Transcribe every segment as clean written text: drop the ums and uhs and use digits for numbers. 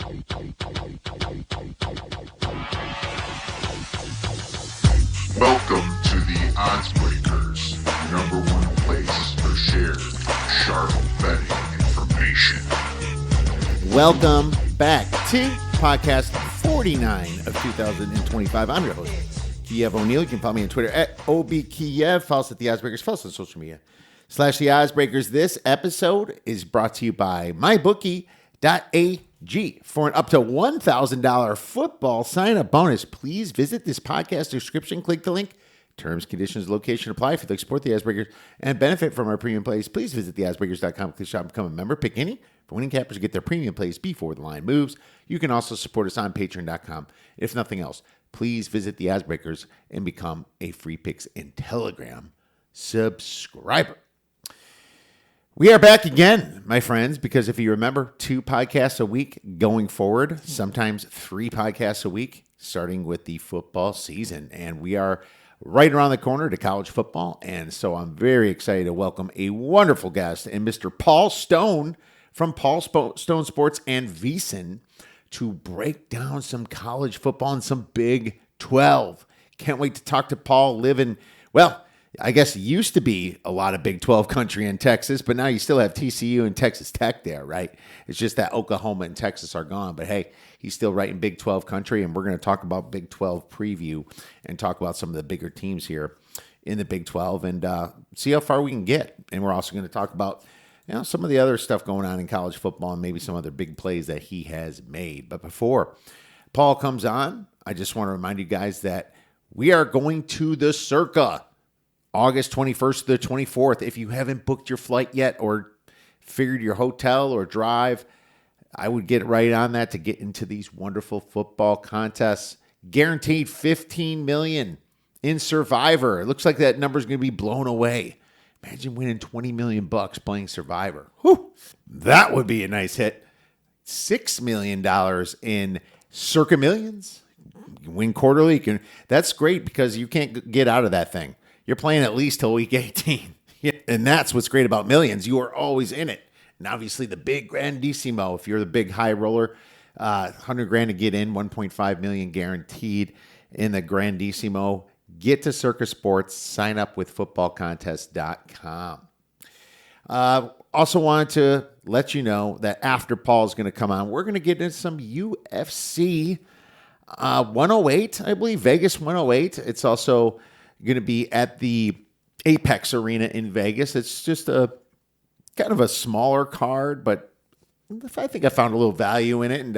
Welcome to the Odds Breakers, number one place for shared sharp betting information. Welcome back to podcast 49 of 2025. I'm your host, Kiev O'Neill. You can follow me on Twitter at OBKiev. Follow us at the Odds Breakers. Follow us on social media / the Odds Breakers. This episode is brought to you by mybookie.ag. For an up to $1,000 football sign-up bonus, please visit this podcast description. Click the link. Terms, conditions, location apply. If you'd like to support the Oddsbreakers and benefit from our premium plays, please visit theoddsbreakers.com. Click shop and become a member. Pick any for winning cappers to get their premium plays before the line moves. You can also support us on patreon.com. If nothing else, please visit the Oddsbreakers and become a Free Picks and Telegram subscriber. We are back again, my friends, because if you remember, 2 podcasts a week going forward, sometimes 3 podcasts a week, starting with the football season. And we are right around the corner to college football. And so I'm very excited to welcome a wonderful guest, and Mr. Paul Stone from Paul Stone Sports and VSiN to break down some college football and some Big 12. Can't wait to talk to Paul living, well, I guess it used to be a lot of Big 12 country in Texas, but now you still have TCU and Texas Tech there, right? It's just that Oklahoma and Texas are gone. But hey, he's still right in Big 12 country, and we're going to talk about Big 12 preview and talk about some of the bigger teams here in the Big 12 and see how far we can get. And we're also going to talk about some of the other stuff going on in college football and maybe some other big plays that he has made. But before Paul comes on, I just want to remind you guys that we are going to the Circa August 21st to the 24th. If you haven't booked your flight yet or figured your hotel or drive, I would get right on that to get into these wonderful football contests. Guaranteed $15 million in Survivor. It looks like that number is going to be blown away. Imagine winning $20 million playing Survivor. Whew, that would be a nice hit. $6 million in Circa Millions. You can win quarterly. That's great because you can't get out of that thing. You're playing at least till week 18. And that's what's great about Millions. You are always in it. And obviously the big grandissimo, if you're the big high roller, $100,000 to get in, $1.5 million guaranteed in the grandissimo. Get to Circa Sports. Sign up with footballcontest.com. Also wanted to let you know that after Paul's going to come on, we're going to get into some UFC 108, I believe, Vegas 108. It's also going to be at the Apex Arena in Vegas. It's just a kind of a smaller card, but I think I found a little value in it, and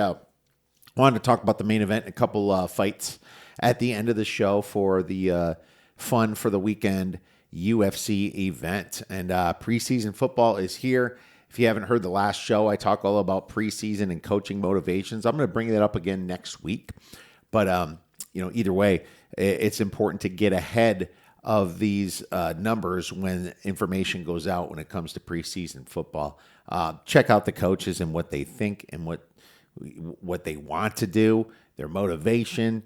wanted to talk about the main event, a couple fights at the end of the show for the fun for the weekend UFC event. And preseason football is here. If you haven't heard the last show, I talk all about preseason and coaching motivations. I'm going to bring that up again next week. But either way, it's important to get ahead of these numbers when information goes out when it comes to preseason football. Check out the coaches and what they think and what they want to do, their motivation,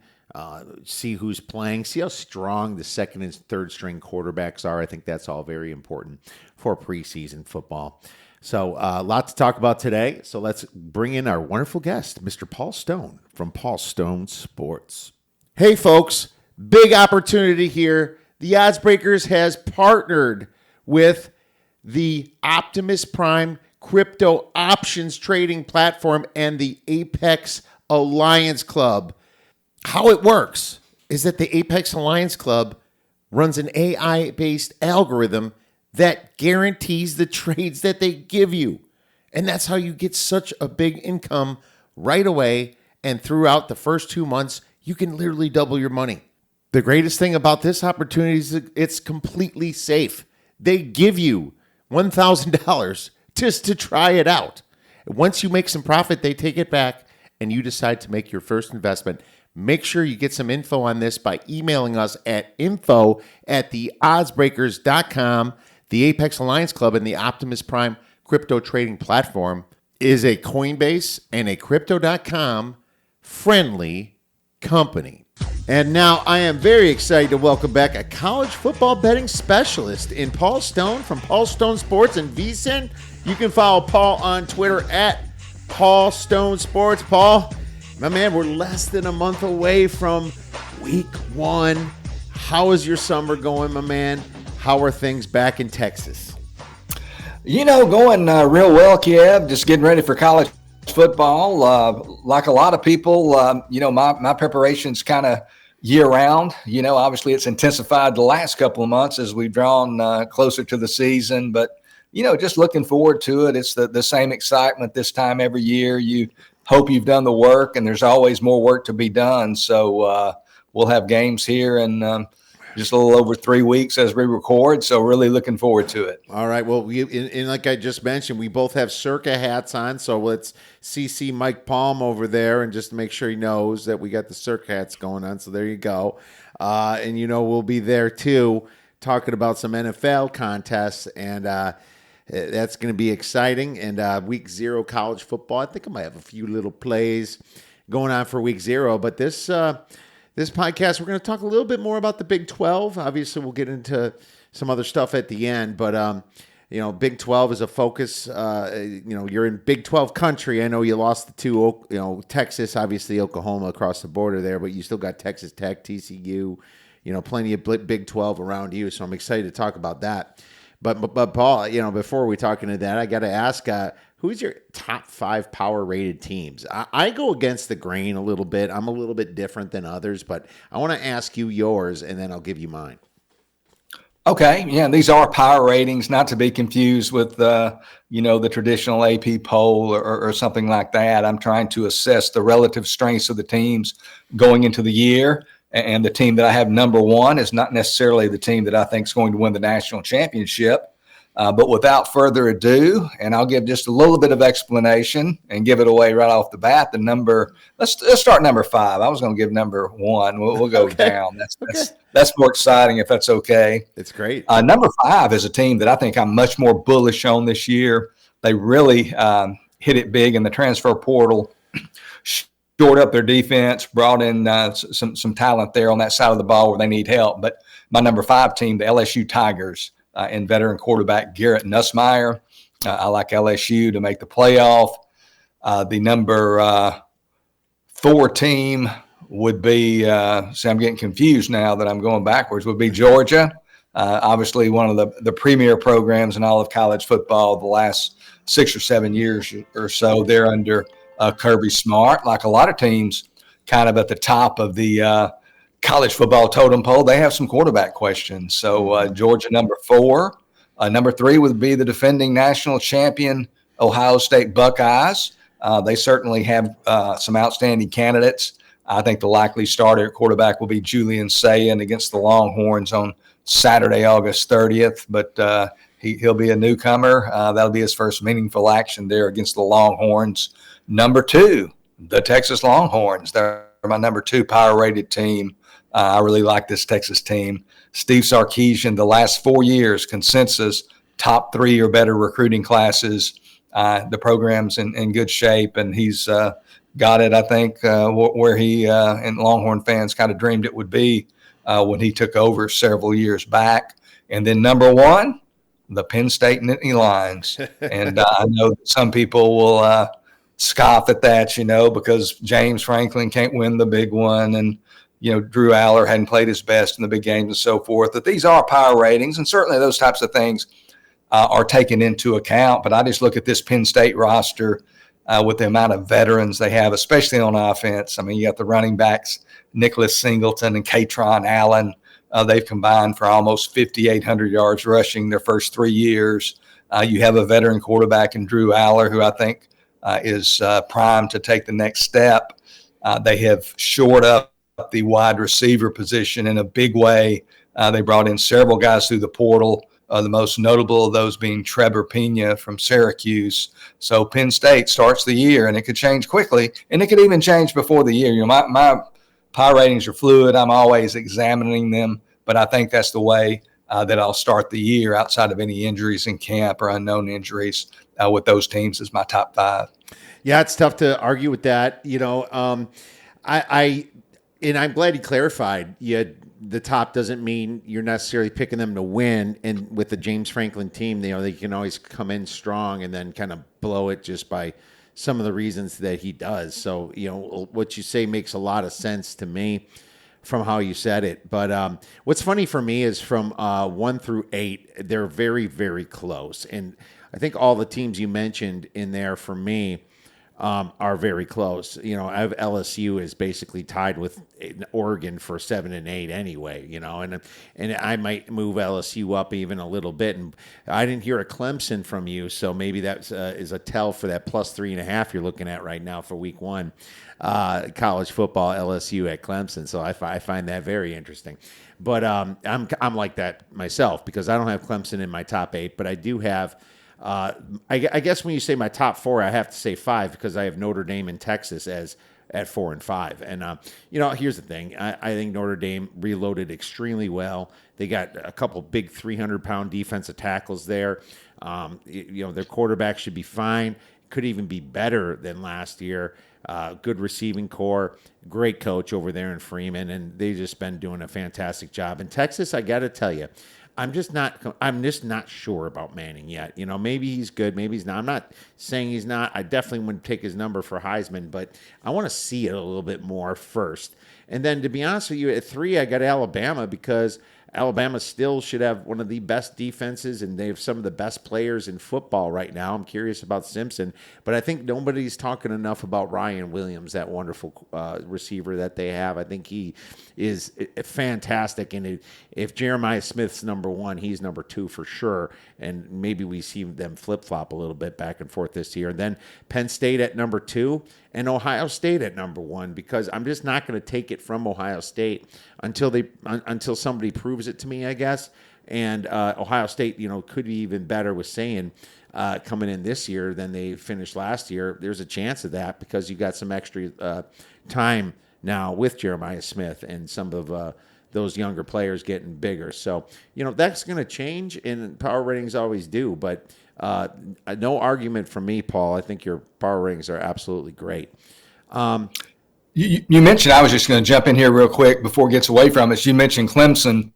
see who's playing, see how strong the second and third string quarterbacks are. I think that's all very important for preseason football. So a lot to talk about today. So let's bring in our wonderful guest, Mr. Paul Stone from Paul Stone Sports. Hey, folks. Big opportunity here. The Odds Breakers has partnered with the Optimus Prime crypto options trading platform and the Apex Alliance Club. How it works is that the Apex Alliance Club runs an AI-based algorithm that guarantees the trades that they give you. And that's how you get such a big income right away. And throughout the first 2 months, you can literally double your money. The greatest thing about this opportunity is it's completely safe. They give you $1,000 just to try it out. Once you make some profit, they take it back and you decide to make your first investment. Make sure you get some info on this by emailing us at info@theoddsbreakers.com. The Apex Alliance Club and the Optimus Prime crypto trading platform is a Coinbase and a Crypto.com friendly company. And now I am very excited to welcome back a college football betting specialist in Paul Stone from Paul Stone Sports and VSiN. You can follow Paul on Twitter at Paul Stone Sports. Paul, my man, we're less than a month away from week 1. How is your summer going, my man? How are things back in Texas? Going real well, Kiev. Just getting ready for college football. Like a lot of people, my preparation's kind of year-round. Obviously it's intensified the last couple of months as we've drawn closer to the season. But, just looking forward to it. It's the same excitement this time every year. You hope you've done the work, and there's always more work to be done. So we'll have games here in just a little over 3 weeks as we record. So really looking forward to it. All right. Well, and like I just mentioned, we both have Circa hats on. So let's CC Mike Palm over there and just make sure he knows that we got the Circa hats going on. So there you go. And, we'll be there too, talking about some NFL contests. And that's going to be exciting. And week 0 college football, I think I might have a few little plays going on for week 0. But this podcast, we're going to talk a little bit more about the Big 12. Obviously, we'll get into some other stuff at the end, but Big 12 is a focus. You're in Big 12 country. I know you lost the 2, Texas, obviously Oklahoma across the border there, but you still got Texas Tech, TCU, plenty of Big 12 around you. So I'm excited to talk about that. But Paul, before we talk into that, I got to ask, who's your top 5 power-rated teams? I go against the grain a little bit. I'm a little bit different than others, but I want to ask you yours, and then I'll give you mine. Okay, yeah, these are power ratings, not to be confused with the traditional AP poll or something like that. I'm trying to assess the relative strengths of the teams going into the year, and the team that I have number 1 is not necessarily the team that I think is going to win the national championship. But without further ado, and I'll give just a little bit of explanation and give it away right off the bat. Let's start number 5. I was going to give number 1. We'll go down. That's more exciting if that's okay. It's great. Number 5 is a team that I think I'm much more bullish on this year. They really hit it big in the transfer portal, shored up their defense, brought in some talent there on that side of the ball where they need help. But my number 5 team, the LSU Tigers, and veteran quarterback Garrett Nussmeier. I like LSU to make the playoff. The number 4 team would be, I'm getting confused now that I'm going backwards, would be Georgia. Obviously one of the premier programs in all of college football the last 6 or 7 years or so. They're under Kirby Smart. Like a lot of teams kind of at the top of the college football totem pole, they have some quarterback questions. So Georgia, number 4. Number 3 would be the defending national champion Ohio State Buckeyes. They certainly have some outstanding candidates. I think the likely starter at quarterback will be Julian Sayin against the Longhorns on Saturday, August 30th. But he'll be a newcomer. That'll be his first meaningful action there against the Longhorns. Number 2, the Texas Longhorns. They're my number 2 power-rated team. I really like this Texas team. Steve Sarkisian, the last 4 years, consensus, top 3 or better recruiting classes. The program's in good shape, and he's got it, I think, where he and Longhorn fans kind of dreamed it would be when he took over several years back. And then number 1, the Penn State Nittany Lions. And I know that some people will scoff at that, because James Franklin can't win the big one, and Drew Aller hadn't played his best in the big games and so forth. But these are power ratings, and certainly those types of things are taken into account. But I just look at this Penn State roster with the amount of veterans they have, especially on offense. I mean, you got the running backs, Nicholas Singleton and Katron Allen. They've combined for almost 5,800 yards rushing their first 3 years. You have a veteran quarterback in Drew Aller, who I think is primed to take the next step. They have shored up the wide receiver position in a big way. They brought in several guys through the portal, the most notable of those being Trevor Pena from Syracuse. So Penn State starts the year, and it could change quickly, and it could even change before the year. My power ratings are fluid. I'm always examining them, but I think that's the way that I'll start the year outside of any injuries in camp or unknown injuries with those teams as my top 5. Yeah, it's tough to argue with that. And I'm glad he clarified. The top doesn't mean you're necessarily picking them to win. And with the James Franklin team, they can always come in strong and then kind of blow it just by some of the reasons that he does. So, what you say makes a lot of sense to me from how you said it. But what's funny for me is from 1 through 8, they're very, very close. And I think all the teams you mentioned in there for me are very close. I have LSU is basically tied with Oregon for 7 and 8 anyway, and I might move LSU up even a little bit. And I didn't hear a Clemson from you, so maybe that is a tell for that plus 3.5 you're looking at right now for week 1, college football, LSU at Clemson. So I find that very interesting. But I'm like that myself because I don't have Clemson in my top 8, but I do have. I guess when you say my top 4, I have to say 5 because I have Notre Dame and Texas as at 4 and 5. And, here's the thing. I think Notre Dame reloaded extremely well. They got a couple big 300-pound defensive tackles there. Their quarterback should be fine. Could even be better than last year. Good receiving core, great coach over there in Freeman, and they've just been doing a fantastic job. In Texas, I got to tell you, I'm just not sure about Manning yet. Maybe he's good, maybe he's not. I'm not saying he's not. I definitely wouldn't take his number for Heisman, but I want to see it a little bit more first. And then, to be honest with you, at 3, I got Alabama because Alabama still should have one of the best defenses, and they have some of the best players in football right now. I'm curious about Simpson, but I think nobody's talking enough about Ryan Williams, that wonderful receiver that they have. I think he is fantastic, and if Jeremiah Smith's number 1, he's number 2 for sure, and maybe we see them flip-flop a little bit back and forth this year. And then Penn State at number 2 and Ohio State at number 1 because I'm just not going to take it from Ohio State until somebody proves it to me, I guess. And Ohio State, could be even better with saying coming in this year than they finished last year. There's a chance of that because you got some extra time now with Jeremiah Smith and some of those younger players getting bigger. So, that's going to change, and power ratings always do. But no argument from me, Paul. I think your power ratings are absolutely great. You mentioned, I was just going to jump in here real quick before it gets away from us. You mentioned Clemson.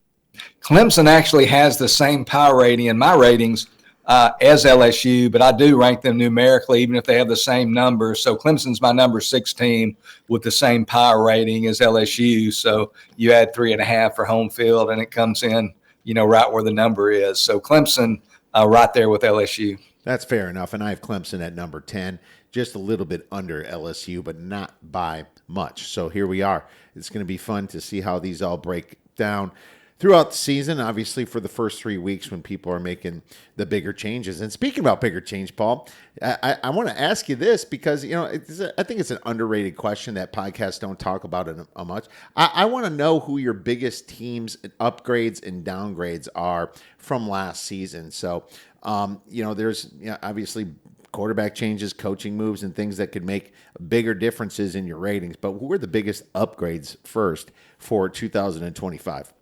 Clemson actually has the same power rating in my ratings as LSU, but I do rank them numerically, even if they have the same numbers. So Clemson's my number 6 team with the same power rating as LSU. So you add 3.5 for home field, and it comes in, right where the number is. So Clemson right there with LSU. That's fair enough. And I have Clemson at number 10, just a little bit under LSU, but not by much. So here we are. It's going to be fun to see how these all break down throughout the season, obviously for the first 3 weeks when people are making the bigger changes. And speaking about bigger change, Paul, I want to ask you this because, I think it's an underrated question that podcasts don't talk about it much. I want to know who your biggest teams, upgrades and downgrades are from last season. So, there's obviously quarterback changes, coaching moves, and things that could make bigger differences in your ratings. But who are the biggest upgrades first for 2025?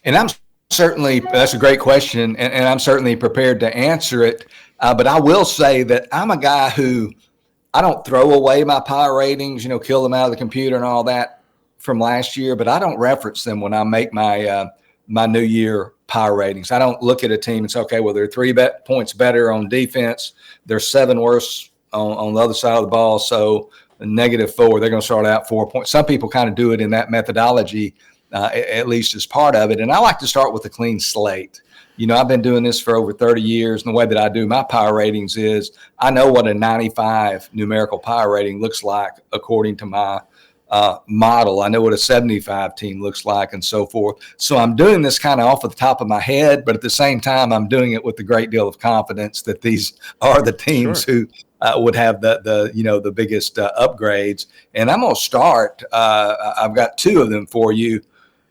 And that's a great question, and I'm certainly prepared to answer it. But I will say that I'm a guy who I don't throw away my power ratings, kill them out of the computer and all that from last year, but I don't reference them when I make my my new year power ratings. I don't look at a team and say, okay, well, they're 3 points better on defense. They're 7 worse on the other side of the ball. So -4, they're going to start out 4 points. Some people kind of do it in that methodology, at least as part of it. And I like to start with a clean slate. I've been doing this for over 30 years. And the way that I do my power ratings is I know what a 95 numerical power rating looks like according to my model. I know what a 75 team looks like and so forth. So I'm doing this kind of off of the top of my head, but at the same time, I'm doing it with a great deal of confidence that these are the teams who would have the biggest upgrades. And I'm going to start. I've got 2 of them for you.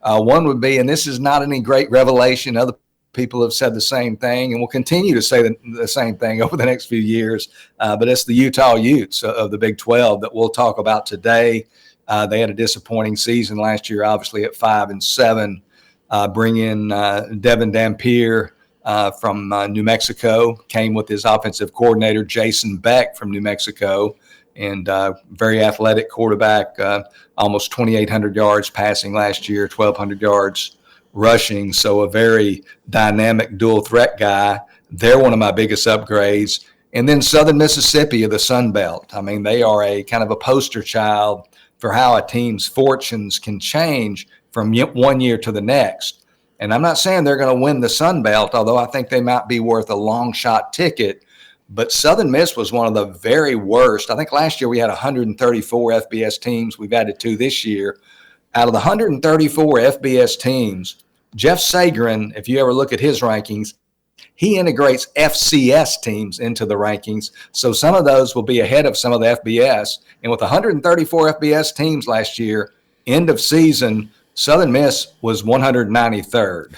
One would be, and this is not any great revelation. Other people have said the same thing and will continue to say the same thing over the next few years. But it's the Utah Utes of the Big 12 that we'll talk about today. They had a disappointing season last year, obviously at 5-7. Bring in Devin Dampier from New Mexico, came with his offensive coordinator, Jason Beck from New Mexico, and very athletic quarterback, almost 2,800 yards passing last year, 1,200 yards rushing. So a very dynamic dual threat guy. They're one of my biggest upgrades. And then Southern Mississippi of the Sun Belt. I mean, they are a kind of a poster child for how a team's fortunes can change from one year to the next. And I'm not saying they're going to win the Sun Belt, although I think they might be worth a long shot ticket. But Southern Miss was one of the very worst. I think last year we had 134 FBS teams. We've added 2 this year. Out of the 134 FBS teams, Jeff Sagarin, if you ever look at his rankings, he integrates FCS teams into the rankings. So some of those will be ahead of some of the FBS. And with 134 FBS teams last year, end of season, Southern Miss was 193rd.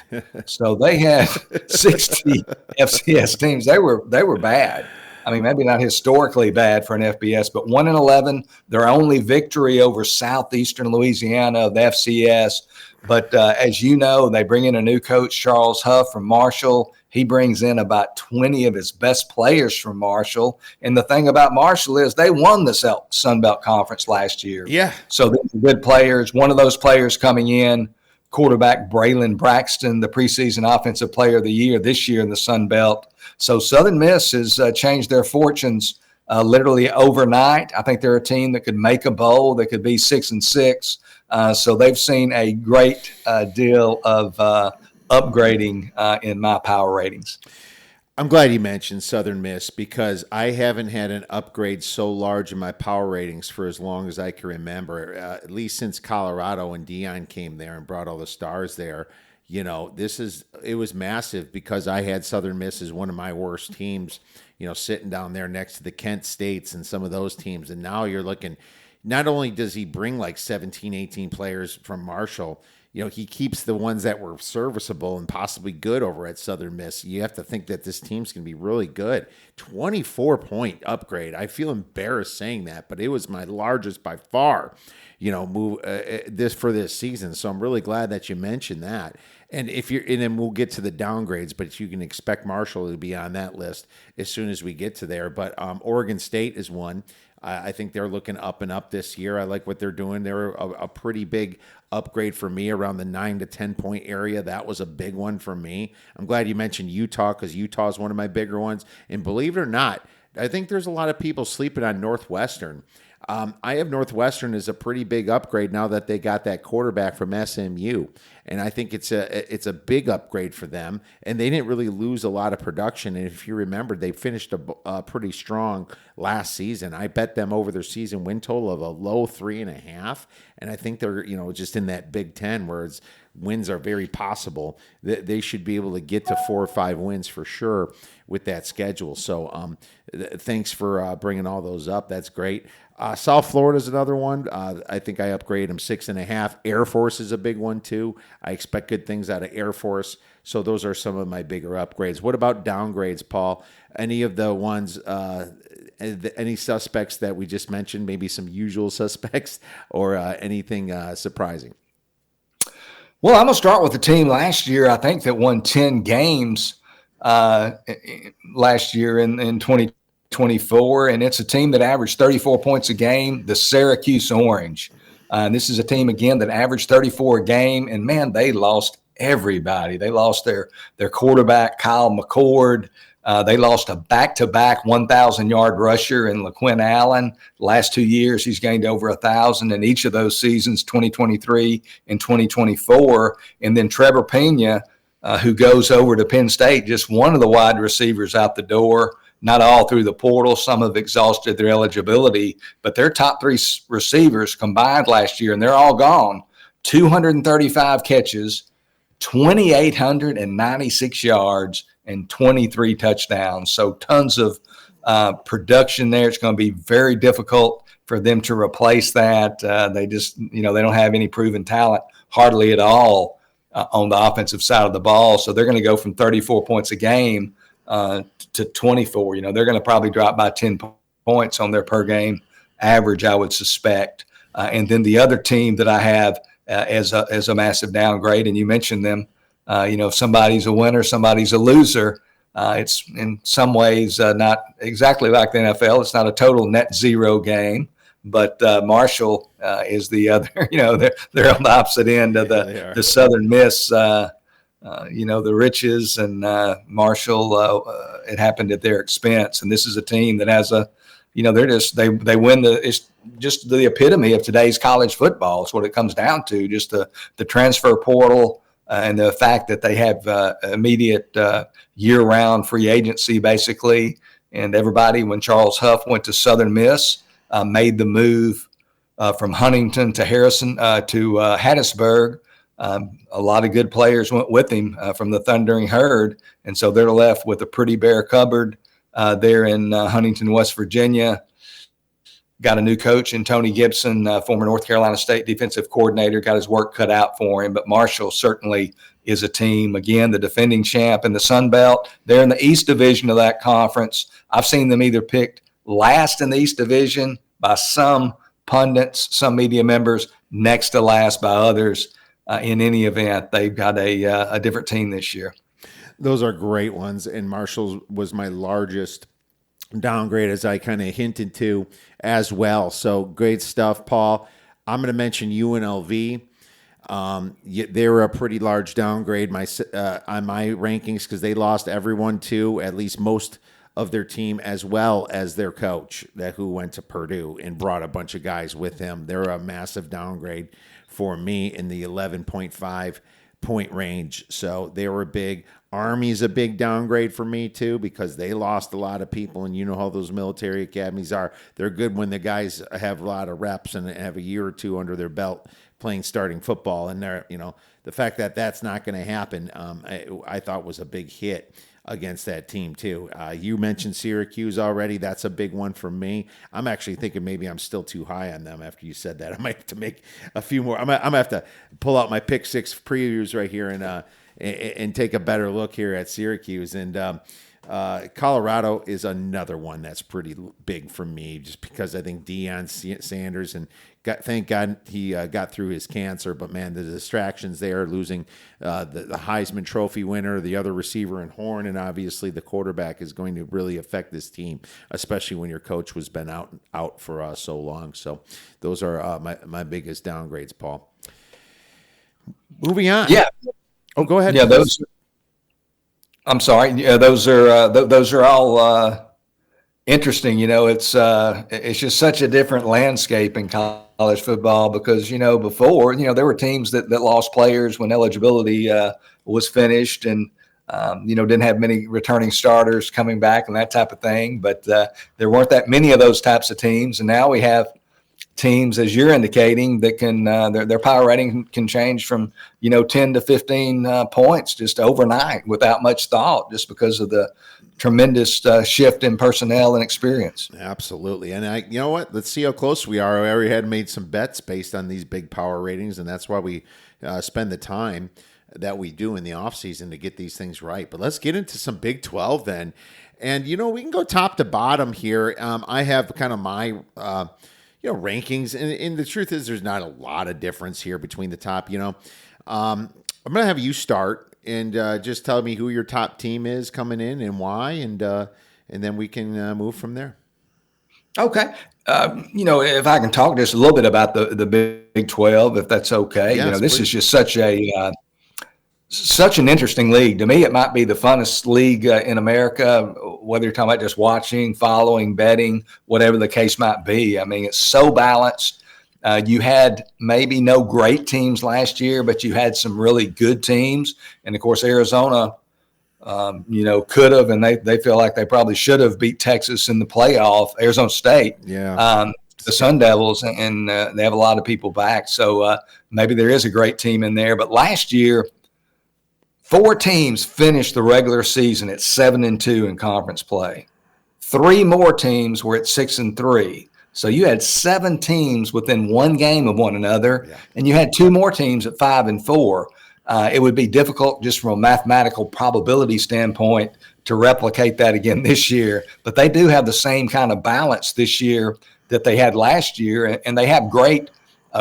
So they had 60 FCS teams. They were bad. I mean, maybe not historically bad for an FBS, but 1-11, their only victory over Southeastern Louisiana of the FCS. But as you know, they bring in a new coach, Charles Huff from Marshall. He brings in about 20 of his best players from Marshall. And the thing about Marshall is they won the Sun Belt Conference last year. Yeah. So they're good players. One of those players coming in, quarterback Braylon Braxton, the preseason offensive player of the year this year in the Sun Belt. So Southern Miss has changed their fortunes literally overnight. I think they're a team that could make a bowl. They could be 6-6. So they've seen a great deal of upgrading in my power ratings. I'm glad you mentioned Southern Miss because I haven't had an upgrade so large in my power ratings for as long as I can remember, at least since Colorado and Dion came there and brought all the stars there. You know, it was massive because I had Southern Miss as one of my worst teams, you know, sitting down there next to the Kent States and some of those teams. And now you're looking, not only does he bring like 17, 18 players from Marshall, you know, he keeps the ones that were serviceable and possibly good over at Southern Miss. You have to think that this team's going to be really good. 24-point upgrade. I feel embarrassed saying that, but it was my largest by far, you know, move for this season. So I'm really glad that you mentioned that. And then we'll get to the downgrades, but you can expect Marshall to be on that list as soon as we get to there. But Oregon State is one. I think they're looking up and up this year. I like what they're doing. They're a pretty big upgrade for me around the 9 to 10 point area. That was a big one for me. I'm glad you mentioned Utah because Utah is one of my bigger ones. And believe it or not, I think there's a lot of people sleeping on Northwestern. I have Northwestern as a pretty big upgrade now that they got that quarterback from SMU. And I think it's a big upgrade for them. And they didn't really lose a lot of production. And if you remember, they finished pretty strong last season. I bet them over their season win total of a low 3.5. And I think they're, you know, just in that Big Ten where wins are very possible. They should be able to get to 4 or 5 wins for sure with that schedule. So thanks for bringing all those up. That's great. South Florida is another one. I think I upgraded them 6.5. Air Force is a big one too. I expect good things out of Air Force. So those are some of my bigger upgrades. What about downgrades, Paul? Any of the ones, any suspects that we just mentioned, maybe some usual suspects or anything surprising? Well, I'm going to start with the team last year, I think, that won 10 games last year in 2024, and it's a team that averaged 34 points a game, the Syracuse Orange. This is a team, again, that averaged 34 a game, and, man, they lost everybody. They lost their quarterback, Kyle McCord. They lost a back-to-back 1,000-yard rusher in LaQuinn Allen. The last 2 years, he's gained over 1,000 in each of those seasons, 2023 and 2024. And then Trevor Pena, who goes over to Penn State, just one of the wide receivers out the door, not all through the portal. Some have exhausted their eligibility, but their top 3 receivers combined last year, and they're all gone, 235 catches, 2,896 yards, and 23 touchdowns. So tons of production there. It's going to be very difficult for them to replace that. They just, they don't have any proven talent hardly at all on the offensive side of the ball. So they're going to go from 34 points a game to 24. They're going to probably drop by 10 points on their per game average, I would suspect. And then the other team that I have as a massive downgrade, and you mentioned them, if somebody's a winner, somebody's a loser. It's in some ways not exactly like the NFL. It's not a total net zero game, but Marshall is the other. They're on the opposite end of the Southern Miss the riches, and Marshall, it happened at their expense. And this is a team that has they win it's just the epitome of today's college football. It's what it comes down to, just the transfer portal and the fact that they have immediate year-round free agency, basically. And everybody, when Charles Huff went to Southern Miss, made the move from Huntington to Harrison to Hattiesburg. A lot of good players went with him from the Thundering Herd, and so they're left with a pretty bare cupboard there in Huntington, West Virginia. Got a new coach in Tony Gibson, former North Carolina State defensive coordinator, got his work cut out for him. But Marshall certainly is a team, again, the defending champ in the Sun Belt. They're in the East Division of that conference. I've seen them either picked last in the East Division by some pundits, some media members, next to last by others. In any event, they've got a different team this year. Those are great ones, and Marshall was my largest downgrade, as I kind of hinted to as well. So great stuff, Paul. I'm going to mention UNLV. They were a pretty large downgrade on my rankings because they lost everyone too, at least most of their team, as well as their coach who went to Purdue and brought a bunch of guys with him. They're a massive downgrade for me in the 11.5 point range. So they were big. Army's a big downgrade for me too, because they lost a lot of people, and you know how those military academies are. They're good when the guys have a lot of reps and have a year or two under their belt playing starting football. And they're, the fact that that's not going to happen, I thought was a big hit against that team too. You mentioned Syracuse already. That's a big one for me. I'm actually thinking maybe I'm still too high on them after you said that. I might have to make a few more. I'm gonna have to pull out my pick six previews right here and take a better look here at Syracuse. And Colorado is another one that's pretty big for me, just because I think Deion Sanders, and thank God he got through his cancer, but man, the distractions there, losing the Heisman Trophy winner, the other receiver in Horn, and obviously the quarterback is going to really affect this team, especially when your coach was been out for so long. So those are my biggest downgrades, Paul. Moving on. Yeah. Oh, go ahead. Yeah, I'm sorry. Yeah, those are all interesting. It's just such a different landscape in college football because, before, there were teams that lost players when eligibility was finished, and didn't have many returning starters coming back and that type of thing. But there weren't that many of those types of teams, and now we have teams, as you're indicating, that can their power rating can change from 10 to 15 points just overnight without much thought, just because of the tremendous shift in personnel and experience. Absolutely. And you know what? Let's see how close we are. We already had made some bets based on these big power ratings, and that's why we spend the time that we do in the offseason to get these things right. But let's get into some Big 12 then. And, we can go top to bottom here. I have kind of my rankings, and the truth is there's not a lot of difference here between the top. I'm going to have you start and just tell me who your top team is coming in and why, and then we can move from there. Okay. If I can talk just a little bit about the Big 12, if that's okay. Yes, this please. is just such an interesting league. To me, it might be the funnest league in America, whether you're talking about just watching, following, betting, whatever the case might be. I mean, it's so balanced. You had maybe no great teams last year, but you had some really good teams. And, of course, Arizona, could have, and they feel like they probably should have beat Texas in the playoff, Arizona State. Yeah. The Sun Devils, and they have a lot of people back. So maybe there is a great team in there. But last year, 4 teams finished the regular season at 7-2 in conference play. 3 more teams were at 6-3. So you had 7 teams within one game of one another, and you had 2 more teams at 5-4. It would be difficult just from a mathematical probability standpoint to replicate that again this year. But they do have the same kind of balance this year that they had last year, and they have great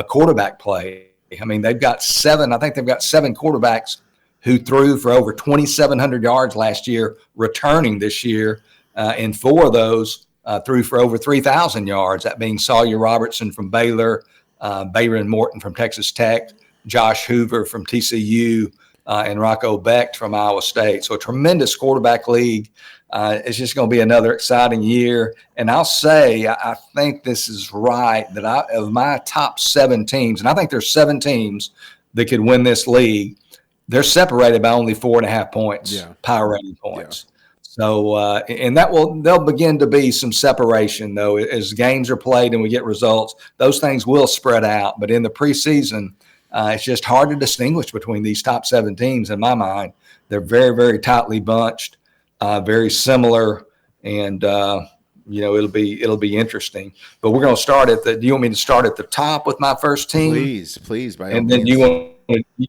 quarterback play. I mean, they've got 7 quarterbacks who threw for over 2,700 yards last year, returning this year. And 4 of those threw for over 3,000 yards, that being Sawyer Robertson from Baylor, Bayron Morton from Texas Tech, Josh Hoover from TCU, and Rocco Becht from Iowa State. So a tremendous quarterback league. It's just going to be another exciting year. And I'll say, I think this is right, that of my top 7 teams, and I think there's 7 teams that could win this league, they're separated by only 4.5 points, power rating points. Yeah. So, and there'll begin to be some separation, though, as games are played and we get results. Those things will spread out. But in the preseason, it's just hard to distinguish between these top 7 teams in my mind. They're very, very tightly bunched, very similar, and it'll be interesting. But we're going to start do you want me to start at the top with my first team? Please, by all and then means.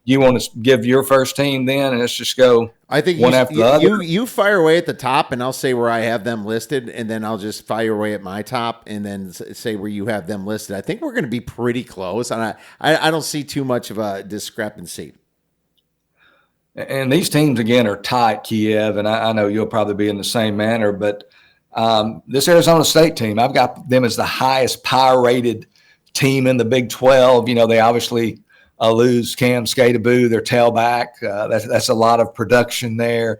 You want to give your first team then, and let's just go. I think one after the other. You fire away at the top, and I'll say where I have them listed, and then I'll just fire away at my top, and then say where you have them listed. I think we're going to be pretty close, and I don't see too much of a discrepancy. And these teams again are tight, Kiev, and I know you'll probably be in the same manner. But this Arizona State team, I've got them as the highest power rated team in the Big 12. They obviously lose Cam Skataboo, their tailback. That's a lot of production there.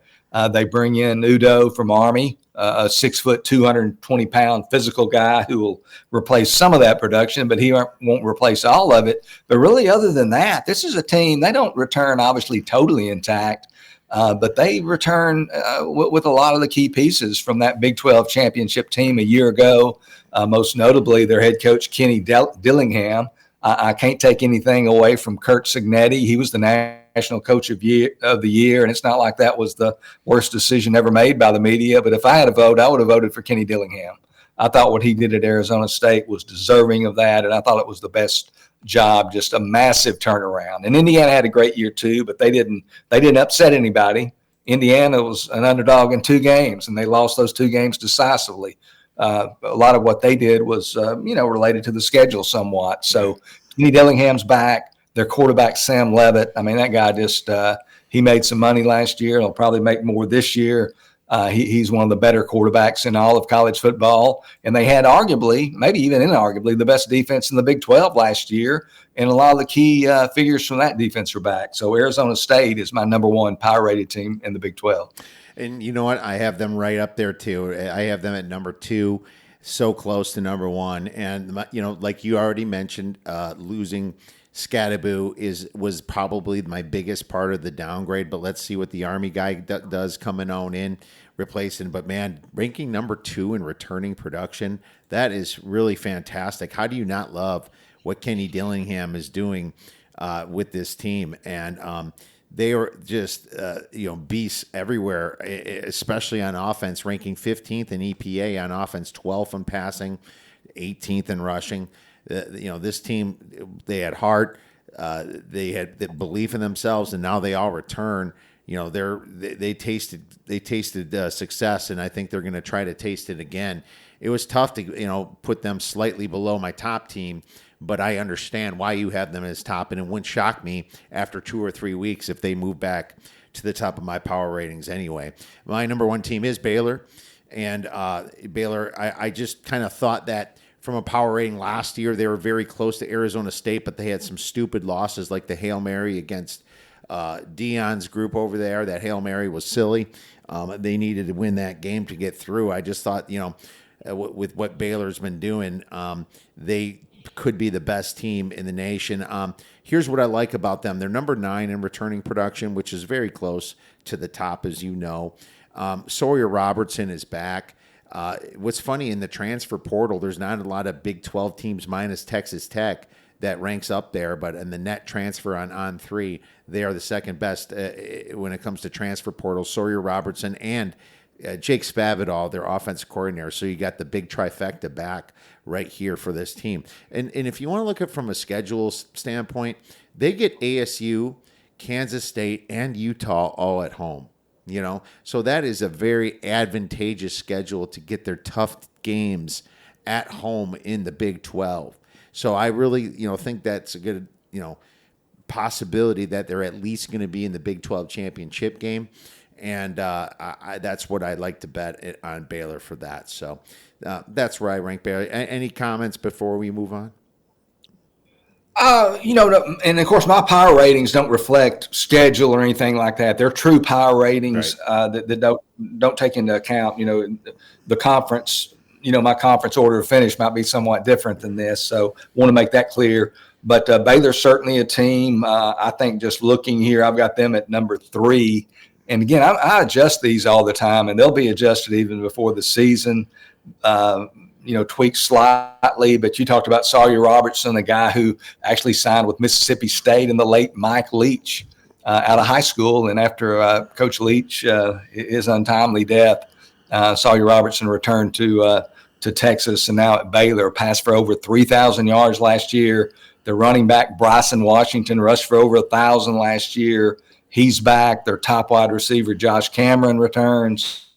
They bring in Udo from Army, a 6 foot, 220 pound physical guy who will replace some of that production, but he won't replace all of it. But really, other than that, this is a team, they don't return obviously totally intact, but they return with a lot of the key pieces from that Big 12 championship team a year ago, most notably their head coach, Kenny Dillingham. I can't take anything away from Kurt Cignetti. He was the national coach of the year, and it's not like that was the worst decision ever made by the media. But if I had a vote, I would have voted for Kenny Dillingham. I thought what he did at Arizona State was deserving of that, and I thought it was the best job, just a massive turnaround. And Indiana had a great year too, but they didn't upset anybody. Indiana was an underdog in 2 games, and they lost those 2 games decisively. A lot of what they did was, related to the schedule somewhat. So Kenny Dillingham's back. Their quarterback, Sam Levitt. I mean, that guy just he made some money last year. He'll probably make more this year. He's one of the better quarterbacks in all of college football. And they had arguably, maybe even inarguably, the best defense in the Big 12 last year. And a lot of the key figures from that defense are back. So Arizona State is my number 1 power-rated team in the Big 12. And you know what? I have them right up there too. I have them at number 2, so close to number 1. And like you already mentioned, losing Skataboo was probably my biggest part of the downgrade. But let's see what the Army guy does coming on in, replacing. But man, ranking number 2 in returning production, that is really fantastic. How do you not love what Kenny Dillingham is doing with this team? And they are just, beasts everywhere, especially on offense, ranking 15th in EPA on offense, 12th in passing, 18th in rushing. This team, they had heart, they had the belief in themselves, and now they all return. They tasted success, and I think they're going to try to taste it again. It was tough to, put them slightly below my top team, but I understand why you have them as top, and it wouldn't shock me after 2 or 3 weeks if they move back to the top of my power ratings anyway. My number 1 team is Baylor, and Baylor, I just kind of thought that from a power rating last year, they were very close to Arizona State, but they had some stupid losses like the Hail Mary against Dion's group over there. That Hail Mary was silly. They needed to win that game to get through. I just thought, with what Baylor's been doing, they could be the best team in the nation. Here's what I like about them. They're number 9 in returning production, which is very close to the top, as you know. Sawyer Robertson is back. What's funny, in the transfer portal, there's not a lot of Big 12 teams minus Texas Tech that ranks up there, but in the net transfer on 3, they are the second best when it comes to transfer portal. Sawyer Robertson and Jake Spavital, their offensive coordinator. So you got the big trifecta back right here for this team. And if you want to look at it from a schedule standpoint, they get ASU, Kansas State, and Utah all at home. So that is a very advantageous schedule to get their tough games at home in the Big 12. So I really, think that's a good, possibility that they're at least going to be in the Big 12 championship game. And that's what I'd like to bet on Baylor for that. So that's where I rank Baylor. Any comments before we move on? And of course, my power ratings don't reflect schedule or anything like that. They're true power ratings that don't take into account, the conference. My conference order of finish might be somewhat different than this, so want to make that clear. But Baylor's certainly a team. I think just looking here, I've got them at number 3. And again, I adjust these all the time, and they'll be adjusted even before the season. Tweaked slightly, but you talked about Sawyer Robertson, a guy who actually signed with Mississippi State, and the late Mike Leach out of high school. And after Coach Leach, his untimely death, Sawyer Robertson returned to Texas, and now at Baylor, passed for over 3,000 yards last year. The running back Bryson Washington rushed for over 1,000 last year. He's back. Their top wide receiver Josh Cameron returns.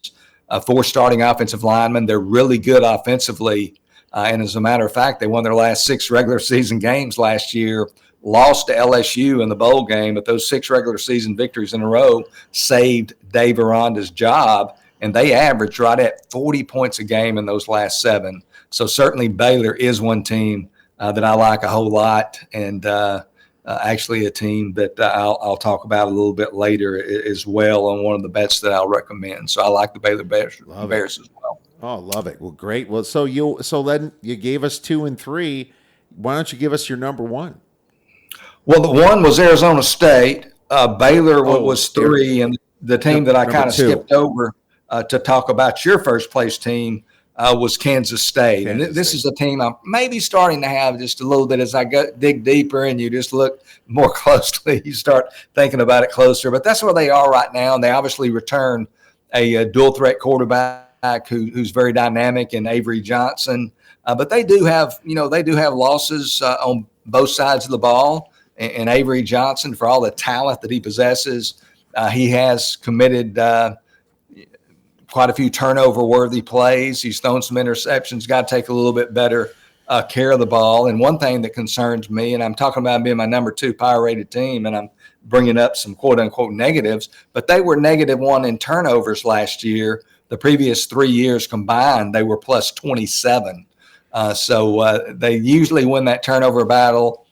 4 starting offensive linemen. They're really good offensively. And as a matter of fact, they won their last 6 regular season games last year, lost to LSU in the bowl game, but those 6 regular season victories in a row saved Dave Aranda's job, and they averaged right at 40 points a game in those last 7. So certainly Baylor is one team that I like a whole lot, and actually a team that I'll talk about a little bit later as well on one of the bets that I'll recommend. So I like the Baylor Bears as well. Oh, love it. Well, great. Well, so then you gave us 2 and 3. Why don't you give us your number 1? Well, the 1 was Arizona State. Baylor was 3, and the team that I kind of skipped over to talk about your first place team was Kansas State. And this is a team I'm maybe starting to have just a little bit as I dig deeper and you just look more closely. You start thinking about it closer. But that's where they are right now. And they obviously returned a dual threat quarterback who's very dynamic in Avery Johnson. But they do have losses on both sides of the ball. And Avery Johnson, for all the talent that he possesses, he has committed quite a few turnover-worthy plays. He's thrown some interceptions, got to take a little bit better care of the ball. And one thing that concerns me, and I'm talking about being my number 2 power-rated team, and I'm bringing up some quote-unquote negatives, but they were -1 in turnovers last year. The previous 3 years combined, they were plus 27. So they usually win that turnover battle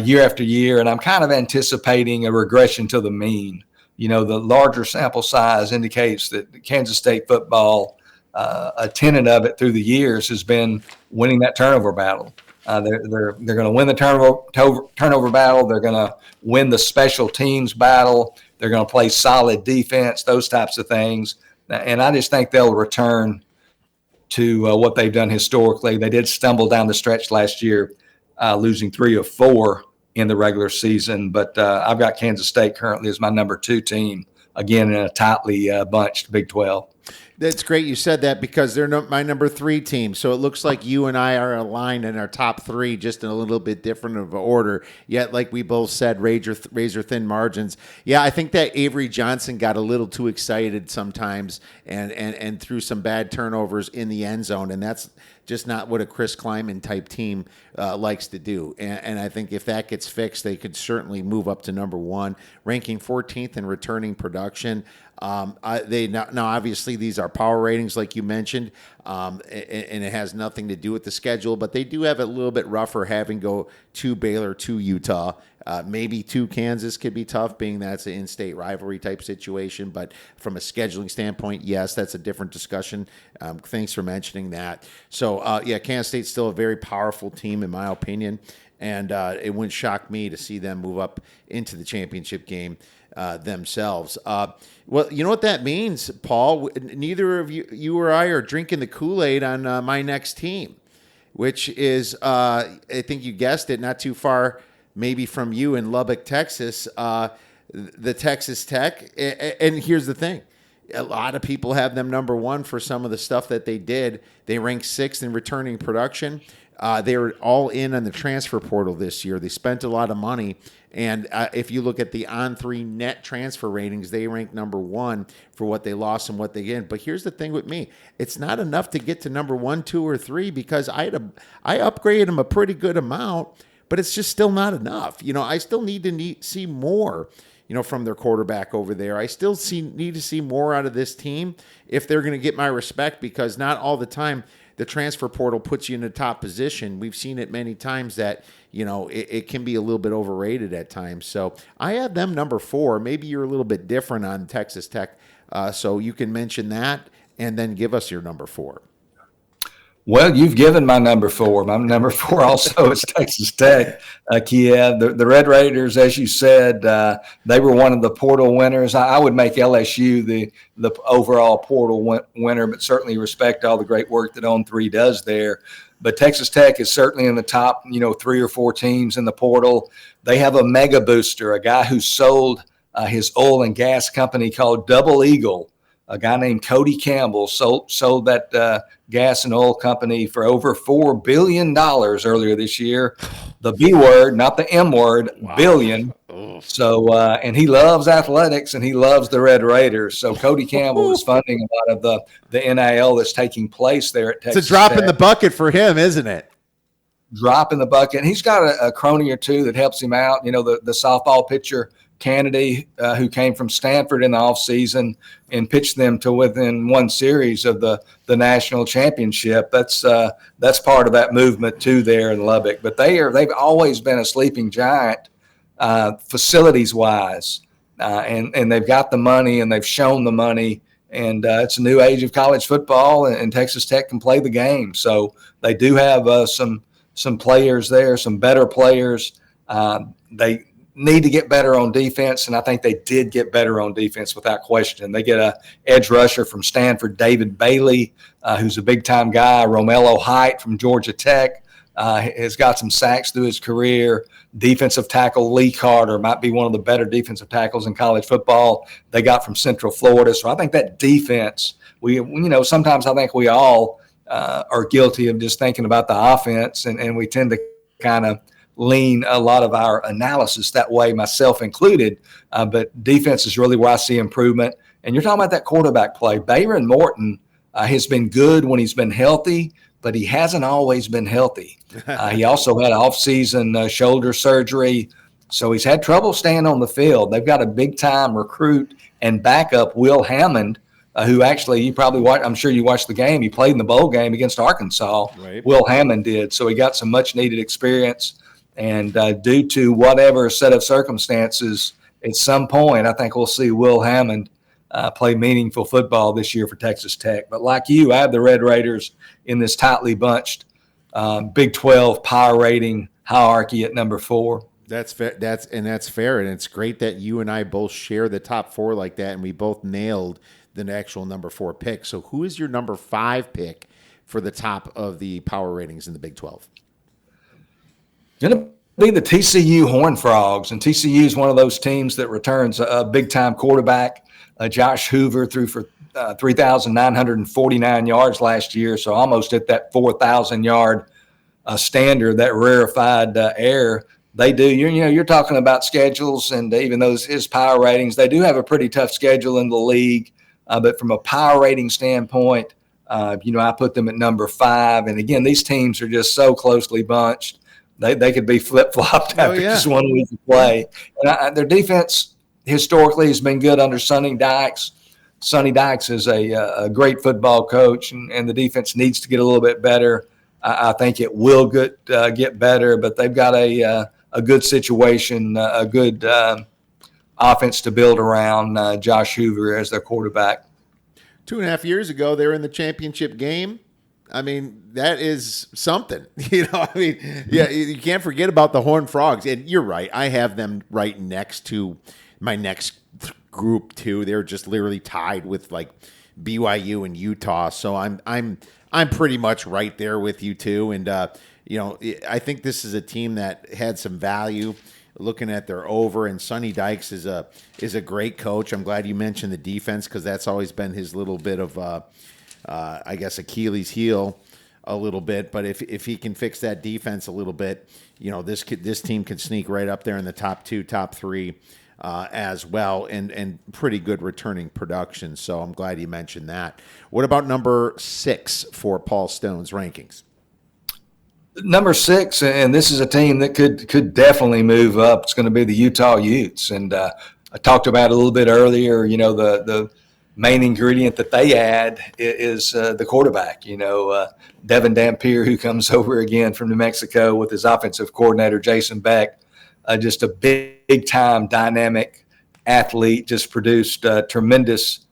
year after year, and I'm kind of anticipating a regression to the mean. The larger sample size indicates that Kansas State football, a tenet of it through the years has been winning that turnover battle. They're going to win the turnover battle. They're going to win the special teams battle. They're going to play solid defense, those types of things. And I just think they'll return to what they've done historically. They did stumble down the stretch last year, losing 3 of 4 in the regular season, but I've got Kansas State currently as my number 2 team, again in a tightly bunched Big 12. That's great you said that because they're my number 3 team. So it looks like you and I are aligned in our top 3, just in a little bit different of an order. Yet, like we both said, razor thin margins. Yeah, I think that Avery Johnson got a little too excited sometimes and threw some bad turnovers in the end zone, and that's just not what a Chris Kleiman type team likes to do. And I think if that gets fixed, they could certainly move up to number 1, ranking 14th in returning production. Now obviously these are power ratings, like you mentioned, and it has nothing to do with the schedule, but they do have it a little bit rougher having go to Baylor, to Utah, maybe to Kansas could be tough, being that it's an in-state rivalry type situation. But from a scheduling standpoint, yes, that's a different discussion. Thanks for mentioning that. So, Kansas State's still a very powerful team, in my opinion, and it wouldn't shock me to see them move up into the championship game themselves. Well, you know what that means, Paul? Neither of you or I are drinking the Kool-Aid on my next team, which is, I think you guessed it, not too far maybe from you in Lubbock, Texas, the Texas Tech. And here's the thing. A lot of people have them number 1 for some of the stuff that they did. They ranked 6th in returning production. They were all in on the transfer portal this year. They spent a lot of money. And if you look at the On3 net transfer ratings, they rank number 1 for what they lost and what they gained. But here's the thing with me. It's not enough to get to number 1, 2, or 3 because I upgraded them a pretty good amount, but it's just still not enough. I still need to see more, from their quarterback over there. I still need to see more out of this team if they're going to get my respect, because not all the time the transfer portal puts you in a top position. We've seen it many times that, it can be a little bit overrated at times. So I have them number 4. Maybe you're a little bit different on Texas Tech. So you can mention that and then give us your number 4. Well, you've given my number 4. My number 4 also is Texas Tech, Kiev. The Red Raiders, as you said, they were one of the portal winners. I would make LSU the overall portal winner, but certainly respect all the great work that On3 does there. But Texas Tech is certainly in the top, 3 or 4 teams in the portal. They have a mega booster, a guy who sold his oil and gas company called Double Eagle. A guy named Cody Campbell sold that gas and oil company for over $4 billion earlier this year. The B word, not the M word, wow. Billion. So, and he loves athletics and he loves the Red Raiders. So Cody Campbell is funding a lot of the NIL that's taking place there at Texas Tech. It's a drop in the bucket for him, isn't it? Drop in the bucket. And he's got a crony or two that helps him out. The softball pitcher Kennedy, who came from Stanford in the offseason and pitched them to within one series of the national championship. That's part of that movement too there in Lubbock. But they've always been a sleeping giant facilities wise, and they've got the money and they've shown the money. And it's a new age of college football, and Texas Tech can play the game. So they do have some players there, some better players. They need to get better on defense, and I think they did get better on defense without question. They get a edge rusher from Stanford, David Bailey, who's a big-time guy. Romello Height from Georgia Tech has got some sacks through his career. Defensive tackle Lee Carter might be one of the better defensive tackles in college football they got from Central Florida. So I think that defense, sometimes I think we all are guilty of just thinking about the offense, and we tend to kind of lean a lot of our analysis that way, myself included. But defense is really where I see improvement. And you're talking about that quarterback play. Bayron Morton has been good when he's been healthy, but he hasn't always been healthy. He also had off-season shoulder surgery, so he's had trouble staying on the field. They've got a big-time recruit and backup, Will Hammond, who actually you probably watched. I'm sure you watched the game. He played in the bowl game against Arkansas. Right. Will Hammond did. So he got some much-needed experience. And due to whatever set of circumstances, at some point, I think we'll see Will Hammond play meaningful football this year for Texas Tech. But like you, I have the Red Raiders in this tightly bunched Big 12 power rating hierarchy at number 4. That's fair. That's fair. And it's great that you and I both share the top 4 like that, and we both nailed the actual number 4 pick. So who is your number 5 pick for the top of the power ratings in the Big 12? Going to be the TCU Horned Frogs, and TCU is one of those teams that returns a big-time quarterback. Josh Hoover threw for 3,949 yards last year, so almost hit that 4,000-yard standard, that rarefied air. They do. You're talking about schedules, and even those his power ratings, they do have a pretty tough schedule in the league. But from a power rating standpoint, I put them at number 5. And again, these teams are just so closely bunched. They could be flip-flopped after just one week of play. And their defense historically has been good under Sonny Dykes. Sonny Dykes is a great football coach, and the defense needs to get a little bit better. I think it will get better, but they've got a good situation, a good offense to build around Josh Hoover as their quarterback. 2.5 years ago, they were in the championship game. I mean, that is something. You can't forget about the Horned Frogs. And you're right. I have them right next to my next group too. They're just literally tied with like BYU and Utah. So I'm pretty much right there with you too. And I think this is a team that had some value. Looking at their over, and Sonny Dykes is a great coach. I'm glad you mentioned the defense because that's always been his little bit of I guess Achilles heel a little bit. But if he can fix that defense a little bit, this team can sneak right up there in the top 2, top 3 as well, and pretty good returning production. So I'm glad you mentioned that. What about number 6 for Paul Stone's rankings? Number 6, and this is a team that could definitely move up. It's going to be the Utah Utes, and I talked about it a little bit earlier. The main ingredient that they add is the quarterback. Devin Dampier, who comes over again from New Mexico with his offensive coordinator, Jason Beck, just a big time dynamic athlete, just produced tremendous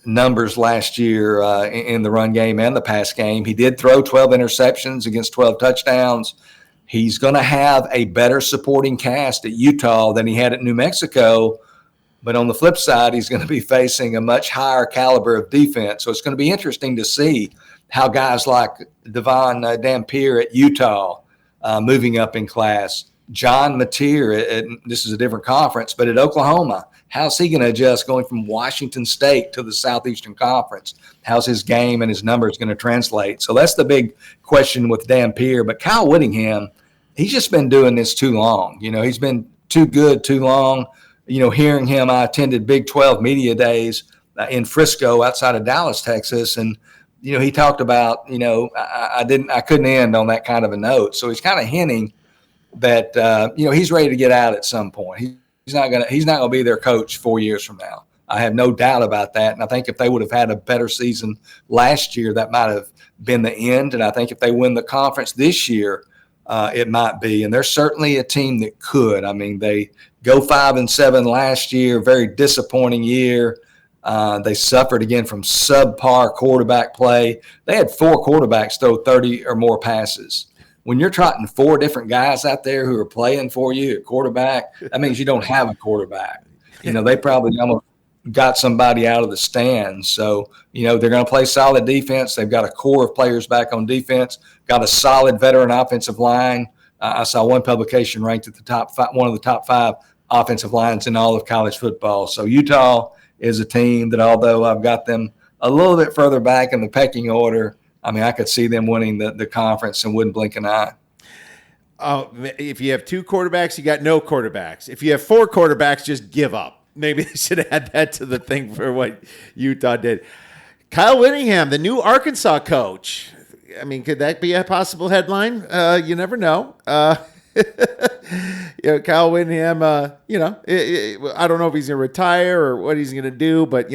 numbers last year in the run game and the pass game. He did throw 12 interceptions against 12 touchdowns. He's going to have a better supporting cast at Utah than he had at New Mexico. But on the flip side, he's going to be facing a much higher caliber of defense. So it's going to be interesting to see how guys like Devon Dampier at Utah moving up in class, John Mateer, this is a different conference, but at Oklahoma, how's he going to adjust going from Washington State to the Southeastern Conference? How's his game and his numbers going to translate? So that's the big question with Dampier. But Kyle Whittingham, he's just been doing this too long. He's been too good too long. Hearing him, I attended Big 12 media days in Frisco outside of Dallas, Texas. And, he talked about, I couldn't end on that kind of a note. So he's kind of hinting that, he's ready to get out at some point. He's not going to be their coach 4 years from now. I have no doubt about that. And I think if they would have had a better season last year, that might have been the end. And I think if they win the conference this year, it might be. And they're certainly a team that could. I mean, they go 5-7 last year, very disappointing year. They suffered again from subpar quarterback play. They had 4 quarterbacks throw 30 or more passes. When you're trotting 4 different guys out there who are playing for you at quarterback, that means you don't have a quarterback. They probably almost got somebody out of the stands. So, they're going to play solid defense. They've got a core of players back on defense, got a solid veteran offensive line. I saw one publication ranked at the top 5, one of the top 5 offensive lines in all of college football. So Utah is a team that, although I've got them a little bit further back in the pecking order, I mean, I could see them winning the conference and wouldn't blink an eye. If you have 2 quarterbacks, you got no quarterbacks. If you have 4 quarterbacks, just give up. Maybe they should add that to the thing for what Utah did. Kyle Whittingham, the new Arkansas coach. I mean, could that be a possible headline? You never know. Kyle Whittingham, I don't know if he's going to retire or what he's going to do, but,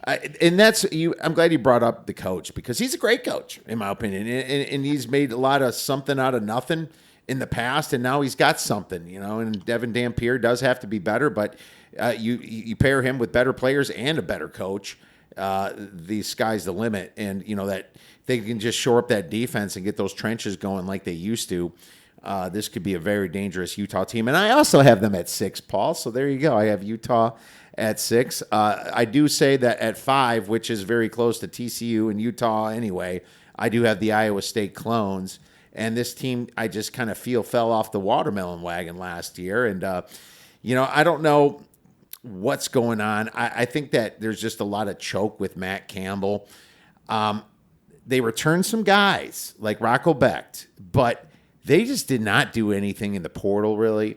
I'm glad you brought up the coach because he's a great coach, in my opinion. And he's made a lot of something out of nothing in the past, and now he's got something, and Devin Dampier does have to be better, but you pair him with better players and a better coach, the sky's the limit. And, that they can just shore up that defense and get those trenches going like they used to. This could be a very dangerous Utah team. And I also have them at 6, Paul. So there you go. I have Utah at 6. I do say that at 5, which is very close to TCU and Utah anyway, I do have the Iowa State Clones. And this team, I just kind of feel fell off the watermelon wagon last year. And, I don't know what's going on. I think that there's just a lot of choke with Matt Campbell. They returned some guys like Rocco Becht, but they just did not do anything in the portal, really.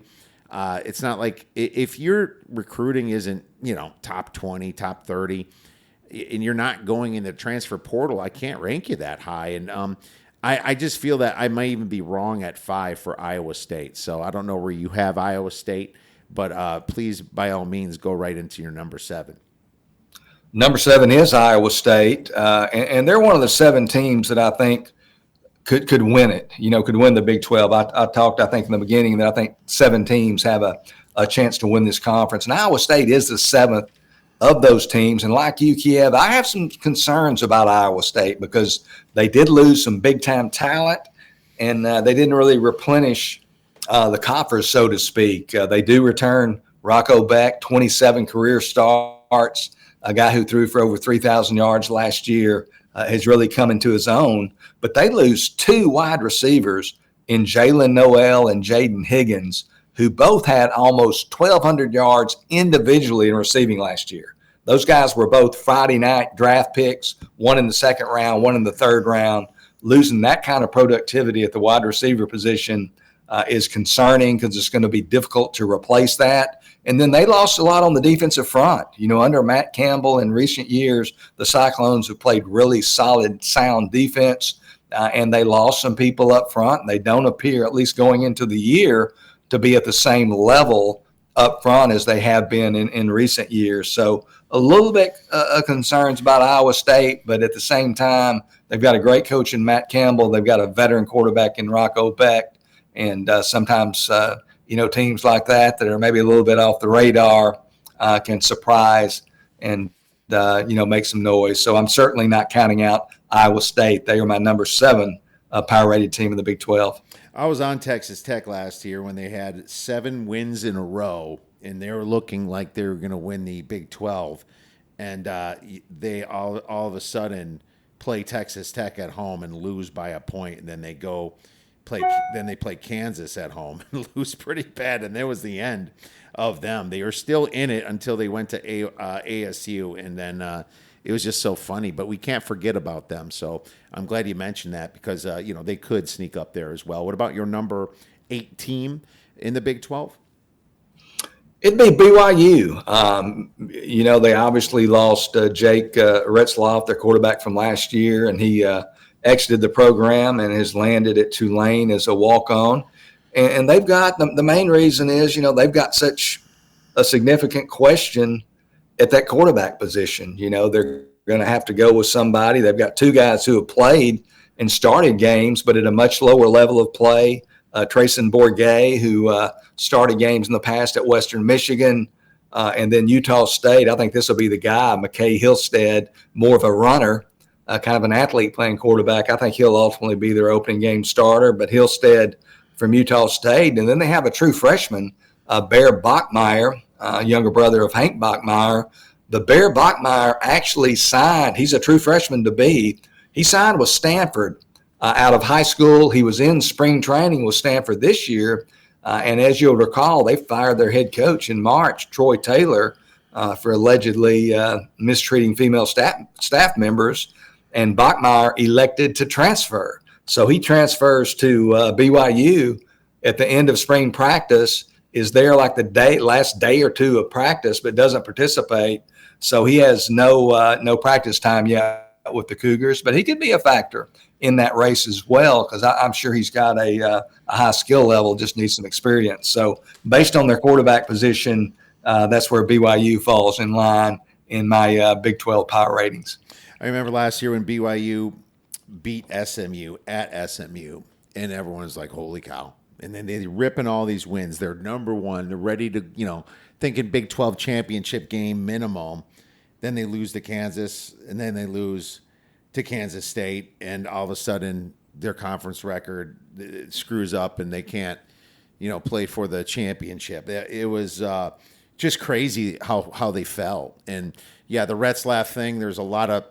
It's not like if your recruiting isn't, top 20, top 30, and you're not going in the transfer portal, I can't rank you that high. And I just feel that I might even be wrong at 5 for Iowa State. So I don't know where you have Iowa State, but please, by all means, go right into your number 7. Number 7 is Iowa State, and they're one of the 7 teams that I think could win it, could win the Big 12. I talked, I think, in the beginning that I think 7 teams have a chance to win this conference. And Iowa State is the 7th of those teams. And like you, Kiev, I have some concerns about Iowa State because they did lose some big-time talent, and they didn't really replenish the coffers, so to speak. They do return Rocco Becht, 27 career starts, a guy who threw for over 3,000 yards last year, has really come into his own. But they lose 2 wide receivers in Jalen Noel and Jaden Higgins, who both had almost 1,200 yards individually in receiving last year. Those guys were both Friday night draft picks, one in the 2nd round, one in the 3rd round. Losing that kind of productivity at the wide receiver position is concerning because it's going to be difficult to replace that. And then they lost a lot on the defensive front. Under Matt Campbell in recent years, the Cyclones have played really solid, sound defense, and they lost some people up front. And they don't appear, at least going into the year, to be at the same level up front as they have been in recent years. So a little bit of concerns about Iowa State, but at the same time, they've got a great coach in Matt Campbell. They've got a veteran quarterback in Rocco Becht. And sometimes, teams like that are maybe a little bit off the radar can surprise and, make some noise. So I'm certainly not counting out Iowa State. They are my number 7 power-rated team in the Big 12. I was on Texas Tech last year when they had 7 wins in a row, and they were looking like they were going to win the Big 12. And they all of a sudden play Texas Tech at home and lose by a point, and then they play Kansas at home and lose pretty bad, and that was the end of them. They were still in it until they went to ASU, and then it was just so funny. But we can't forget about them. So I'm glad you mentioned that because they could sneak up there as well. What about your number 8 team in the Big 12? It'd be BYU. They obviously lost Jake Retzloff, their quarterback from last year, and he exited the program and has landed at Tulane as a walk-on. And they've got the main reason is, they've got such a significant question at that quarterback position. They're going to have to go with somebody. They've got 2 guys who have played and started games, but at a much lower level of play. Trayson Bourget, who started games in the past at Western Michigan, and then Utah State. I think this will be the guy, McKay Hillstead, more of a runner, kind of an athlete playing quarterback. I think he'll ultimately be their opening game starter, but Hillstead from Utah State. And then they have a true freshman, Bear Bachmeier, younger brother of Hank Bachmeier. The Bear Bachmeier actually signed, he's a true freshman to be, he signed with Stanford out of high school. He was in spring training with Stanford this year. And as you'll recall, they fired their head coach in March, Troy Taylor, for allegedly mistreating female staff members. And Bachmeier elected to transfer. So he transfers to BYU at the end of spring practice, is there like the last day or 2 of practice, but doesn't participate. So he has no practice time yet with the Cougars, but he could be a factor in that race as well, because I'm sure he's got a high skill level, just needs some experience. So based on their quarterback position, that's where BYU falls in line in my Big 12 power ratings. I remember last year when BYU beat SMU at SMU, and everyone was like, holy cow. And then they're ripping all these wins. They're number 1. They're ready to, thinking Big 12 championship game minimum. Then they lose to Kansas, and then they lose to Kansas State, and all of a sudden their conference record screws up and they can't, play for the championship. It was just crazy how they fell. And, yeah, the Retzlaff thing, there's a lot of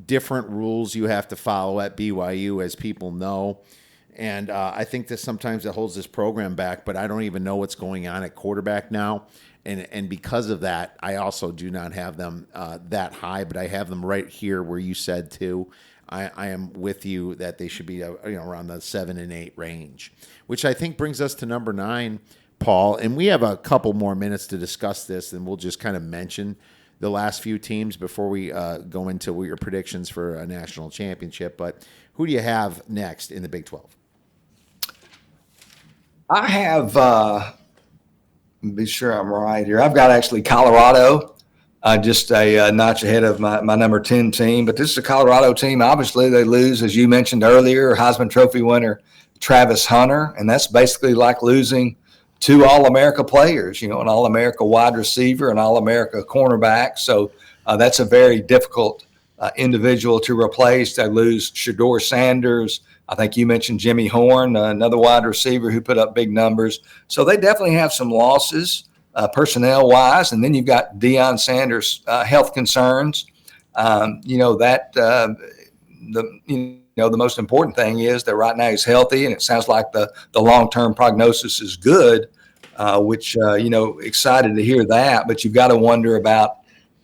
different rules you have to follow at BYU, as people know. And I think that sometimes it holds this program back, but I don't even know what's going on at quarterback now. And because of that, I also do not have them that high, but I have them right here where you said too. I am with you that they should be around the 7 and 8 range, which I think brings us to number 9, Paul. And we have a couple more minutes to discuss this, and we'll just kind of mention the last few teams before we go into your predictions for a national championship. But who do you have next in the Big 12? I have, be sure I'm right here, I've got actually Colorado, just a notch ahead of my number 10 team. But this is a Colorado team. Obviously, they lose, as you mentioned earlier, Heisman Trophy winner Travis Hunter, and that's basically like losing 2 All-America players, an All-America wide receiver, an All-America cornerback. So that's a very difficult individual to replace. They lose Shedeur Sanders. I think you mentioned Jimmy Horn, another wide receiver who put up big numbers. So they definitely have some losses personnel-wise. And then you've got Deion Sanders' health concerns. The most important thing is that right now he's healthy, and it sounds like the long-term prognosis is good, which, excited to hear that. But you've got to wonder about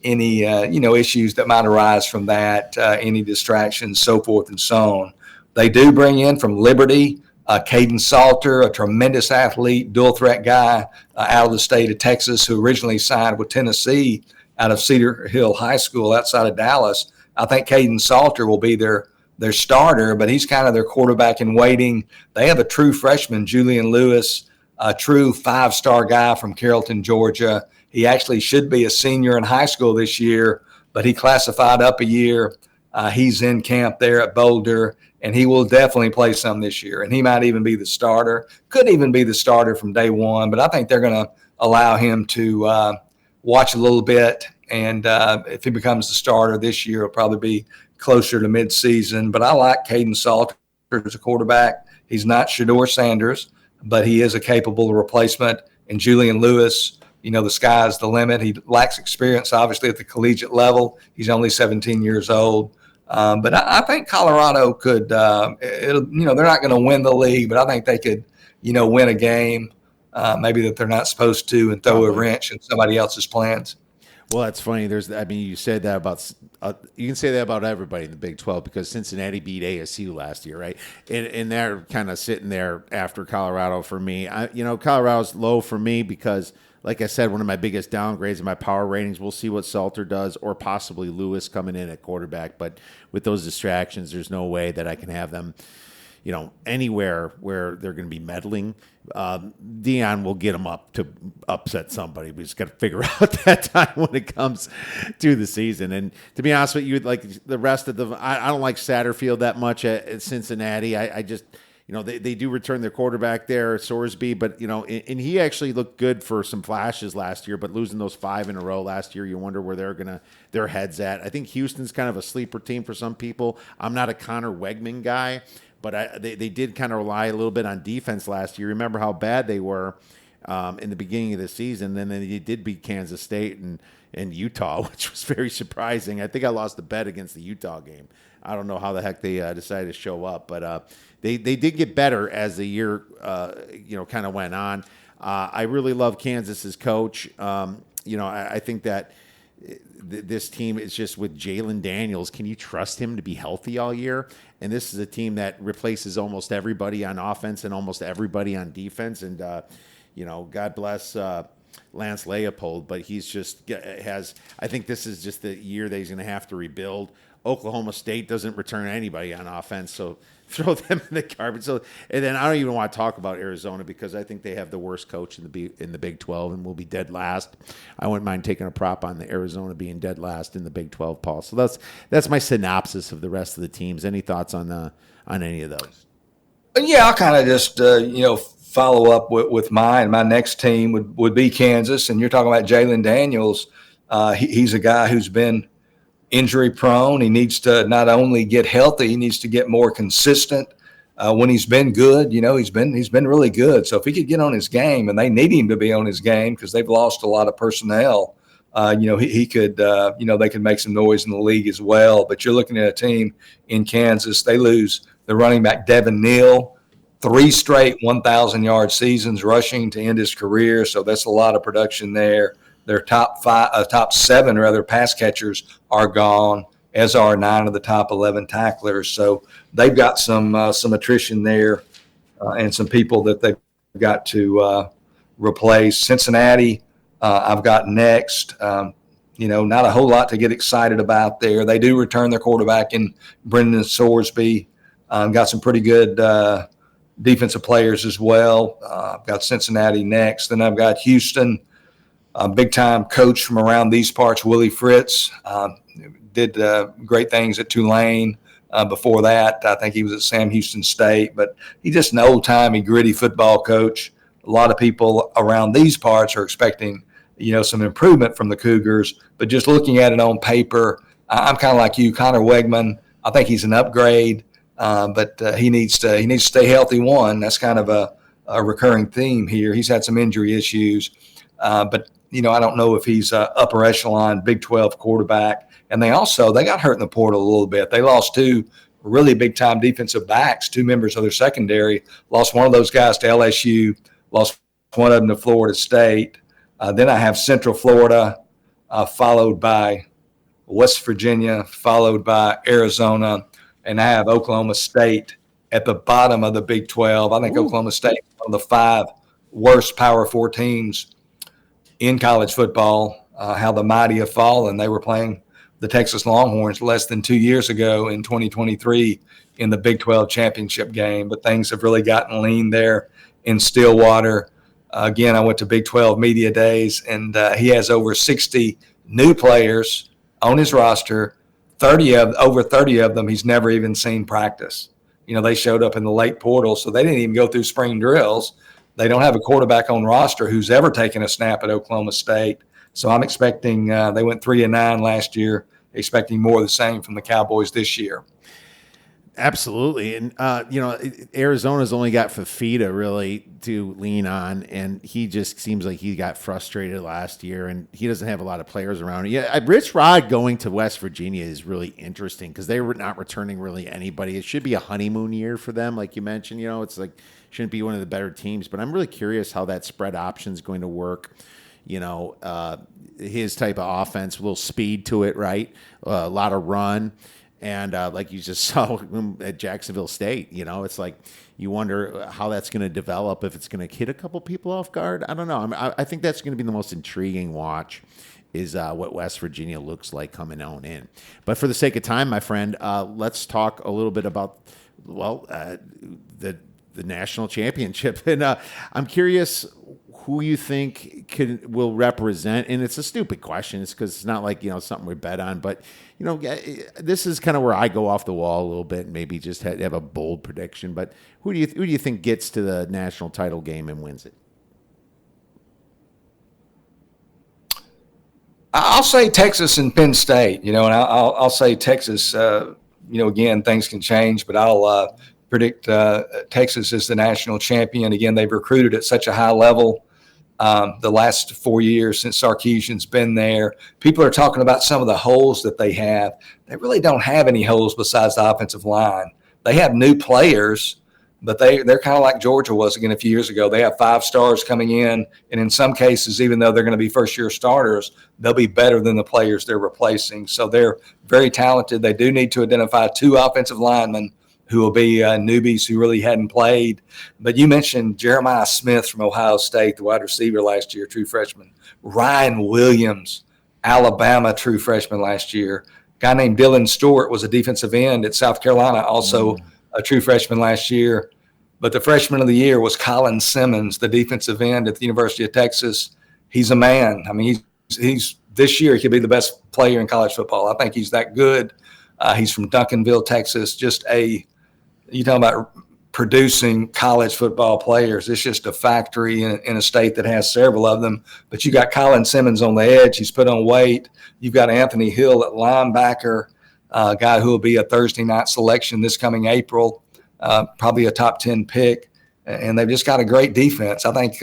any, issues that might arise from that, any distractions, so forth and so on. They do bring in from Liberty, Caden Salter, a tremendous athlete, dual threat guy out of the state of Texas, who originally signed with Tennessee out of Cedar Hill High School outside of Dallas. I think Caden Salter will be their starter, but he's kind of their quarterback in waiting. They have a true freshman, Julian Lewis, a true 5-star guy from Carrollton, Georgia. He actually should be a senior in high school this year, but he classified up a year. He's in camp there at Boulder, and he will definitely play some this year. And he might even be the starter. Could even be the starter from day one, but I think they're going to allow him to watch a little bit. And if he becomes the starter this year, it'll probably be closer to midseason. But I like Caden Salter as a quarterback. He's not Shedeur Sanders, but he is a capable replacement. And Julian Lewis, the sky's the limit. He lacks experience, obviously, at the collegiate level. He's only 17 years old. But I think Colorado could, they're not going to win the league, but I think they could, win a game, maybe that they're not supposed to, and throw a wrench in somebody else's plans. Well, that's funny. You said that about you can say that about everybody in the Big 12 because Cincinnati beat ASU last year, right? And they're kind of sitting there after Colorado for me. Colorado's low for me because, like I said, one of my biggest downgrades in my power ratings. We'll see what Salter does, or possibly Lewis coming in at quarterback. But with those distractions, there's no way that I can have them, anywhere where they're going to be meddling. Dion will get them up to upset somebody. We just got to figure out that time when it comes to the season. And to be honest with you, like the rest of I don't like Satterfield that much at Cincinnati. I just, they do return their quarterback there, Sorsby, but, and he actually looked good for some flashes last year, but losing those 5 in a row last year, you wonder where their heads at. I think Houston's kind of a sleeper team for some people. I'm not a Connor Wegman guy, but they did kind of rely a little bit on defense last year. Remember how bad they were in the beginning of the season. And then they did beat Kansas State and Utah, which was very surprising. I think I lost the bet against the Utah game. I don't know how the heck they decided to show up, but they did get better as the year kind of went on. I really love Kansas's coach. I think that this team is just with Jalen Daniels. Can you trust him to be healthy all year? And this is a team that replaces almost everybody on offense and almost everybody on defense. And, God bless Lance Leopold, but he's just I think this is just the year that he's going to have to rebuild. Oklahoma State doesn't return anybody on offense, so throw them in the garbage. So, and then I don't even want to talk about Arizona because I think they have the worst coach in the Big 12 and will be dead last. I wouldn't mind taking a prop on the Arizona being dead last in the Big 12, Paul. So that's my synopsis of the rest of the teams. Any thoughts on any of those? Yeah, I'll kind of just follow up with mine. My next team would be Kansas, and you're talking about Jalen Daniels. He's a guy who's been injury prone. He needs to not only get healthy, he needs to get more consistent. When he's been good, he's been really good. So if he could get on his game, and they need him to be on his game because they've lost a lot of personnel, he could, they could make some noise in the league as well. But you're looking at a team in Kansas. They lose the running back Devin Neal, 3 straight 1,000-yard seasons rushing to end his career. So that's a lot of production there. Their top 7 pass catchers are gone, as are 9 of the top 11 tacklers. So they've got some attrition there and some people that they've got to replace. Cincinnati, I've got next. Not a whole lot to get excited about there. They do return their quarterback in Brendan Sorsby. Got some pretty good defensive players as well. I've got Cincinnati next. Then I've got Houston. Big-time coach from around these parts, Willie Fritz, did great things at Tulane. Before that, I think he was at Sam Houston State. But he's just an old-timey, gritty football coach. A lot of people around these parts are expecting, some improvement from the Cougars. But just looking at it on paper, I'm kind of like you, Connor Wegman. I think he's an upgrade, but he needs to stay healthy. That's kind of a recurring theme here. He's had some injury issues, but I don't know if he's a upper echelon Big 12 quarterback. And they got hurt in the portal a little bit. They lost 2 really big-time defensive backs, 2 members of their secondary. Lost one of those guys to LSU, lost one of them to Florida State. Then I have Central Florida, followed by West Virginia, followed by Arizona. And I have Oklahoma State at the bottom of the Big 12. I think Oklahoma State is one of the 5 worst Power 4 teams in college football. How the mighty have fallen. They were playing the Texas Longhorns less than 2 years ago in 2023 in the Big 12 championship game, but things have really gotten lean there in Stillwater. Again, I went to Big 12 media days, and he has over 60 new players on his roster. Over 30 of them he's never even seen practice. They showed up in the late portal, so they didn't even go through spring drills. They don't have a quarterback on roster who's ever taken a snap at Oklahoma State. So I'm expecting they went 3-9 last year, expecting more of the same from the Cowboys this year. Absolutely. And, Arizona's only got Fafita really to lean on, and he just seems like he got frustrated last year, and he doesn't have a lot of players around. Yeah, Rich Rod going to West Virginia is really interesting because they were not returning really anybody. It should be a honeymoon year for them, like you mentioned. It's like shouldn't be one of the better teams, but I'm really curious how that spread option is going to work. His type of offense, a little speed to it, right? A lot of run. And like you just saw at Jacksonville State, it's like you wonder how that's going to develop, if it's going to hit a couple people off guard. I don't know. I think that's going to be the most intriguing watch is what West Virginia looks like coming on in. But for the sake of time, my friend, let's talk a little bit about, the national championship. And I'm curious who you think will represent, and it's a stupid question. It's because it's not like something we bet on, but this is kind of where I go off the wall a little bit, and maybe just have a bold prediction. But who do you think gets to the national title game and wins it? I'll say Texas and Penn State. And I'll say Texas. Again, things can change, but I'll predict Texas is the national champion. Again, they've recruited at such a high level. The last 4 years since Sarkisian's been there, people are talking about some of the holes that they have. They really don't have any holes besides the offensive line. They have new players, but they're kind of like Georgia was again a few years ago. They have 5 stars coming in, and in some cases, even though they're going to be first-year starters, they'll be better than the players they're replacing. So they're very talented. They do need to identify 2 offensive linemen who will be newbies who really hadn't played. But you mentioned Jeremiah Smith from Ohio State, the wide receiver last year, true freshman. Ryan Williams, Alabama, true freshman last year. A guy named Dylan Stewart was a defensive end at South Carolina, also a true freshman last year. But the freshman of the year was Colin Simmons, the defensive end at the University of Texas. He's a man. I mean, he's this year he could be the best player in college football. I think he's that good. He's from Duncanville, Texas, you talk about producing college football players. It's just a factory in a state that has several of them. But you got Colin Simmons on the edge. He's put on weight. You've got Anthony Hill at linebacker, a guy who will be a Thursday night selection this coming April, probably a top 10 pick. And they've just got a great defense. I think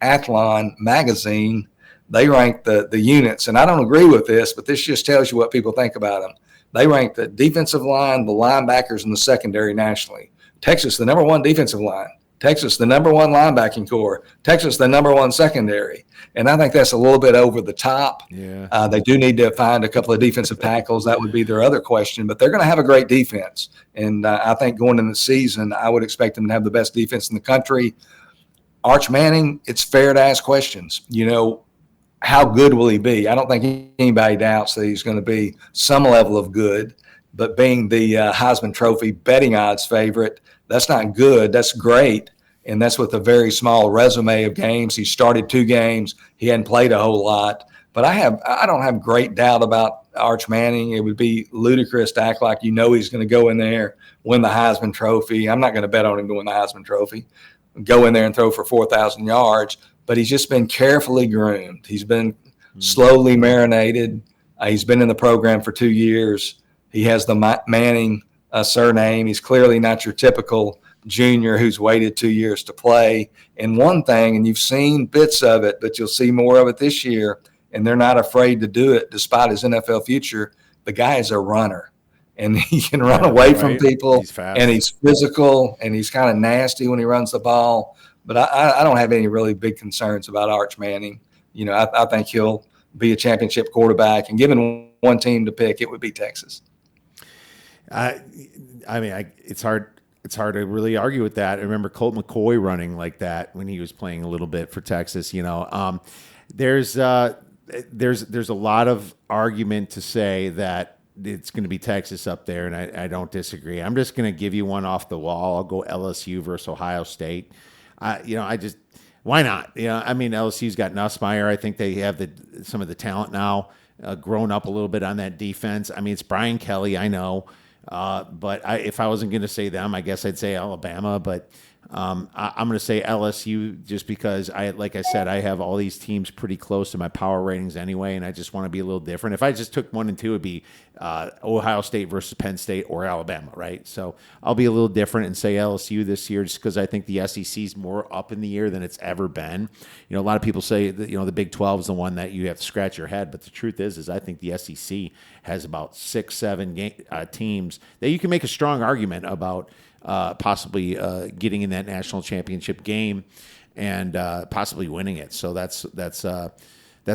Athlon magazine, they rank the units. And I don't agree with this, but this just tells you what people think about them. They rank the defensive line, the linebackers, and the secondary nationally. Texas, the number 1 defensive line. Texas, the number 1 linebacking core. Texas, the number 1 secondary. And I think that's a little bit over the top. Yeah. They do need to find a couple of defensive tackles. That would be their other question. But they're going to have a great defense. And I think going into the season, I would expect them to have the best defense in the country. Arch Manning, it's fair to ask questions. How good will he be? I don't think anybody doubts that he's going to be some level of good, but being the Heisman Trophy betting odds favorite, that's not good. That's great. And that's with a very small resume of games. He started 2 games. He hadn't played a whole lot. But I don't have great doubt about Arch Manning. It would be ludicrous to act like he's going to go in there, win the Heisman Trophy. I'm not going to bet on him to win the Heisman Trophy, go in there and throw for 4,000 yards. But he's just been carefully groomed. He's been slowly marinated. He's been in the program for 2 years. He has the Manning surname. He's clearly not your typical junior who's waited 2 years to play. And one thing, and you've seen bits of it, but you'll see more of it this year, and they're not afraid to do it despite his NFL future, the guy is a runner. And he can run away from people, and he's physical, and he's kind of nasty when he runs the ball. But I don't have any really big concerns about Arch Manning. I think he'll be a championship quarterback. And given one team to pick, it would be Texas. It's hard to really argue with that. I remember Colt McCoy running like that when he was playing a little bit for Texas. There's a lot of argument to say that it's going to be Texas up there, and I don't disagree. I'm just going to give you one off the wall. I'll go LSU versus Ohio State. Why not? Yeah, I mean, LSU's got Nussmeier. I think they have some of the talent now, grown up a little bit on that defense. I mean, it's Brian Kelly, I know, but if I wasn't going to say them, I guess I'd say Alabama. But I'm going to say LSU just because like I said, I have all these teams pretty close to my power ratings anyway, and I just want to be a little different. If I just took 1 and 2, it'd be Ohio State versus Penn State or Alabama, right? So I'll be a little different and say LSU this year, just because I think the SEC is more up in the air than it's ever been. You know, a lot of people say that the Big 12 is the one that you have to scratch your head, but the truth is I think the SEC has about 6-7 teams that you can make a strong argument about. Possibly getting in that national championship game and possibly winning it. So that's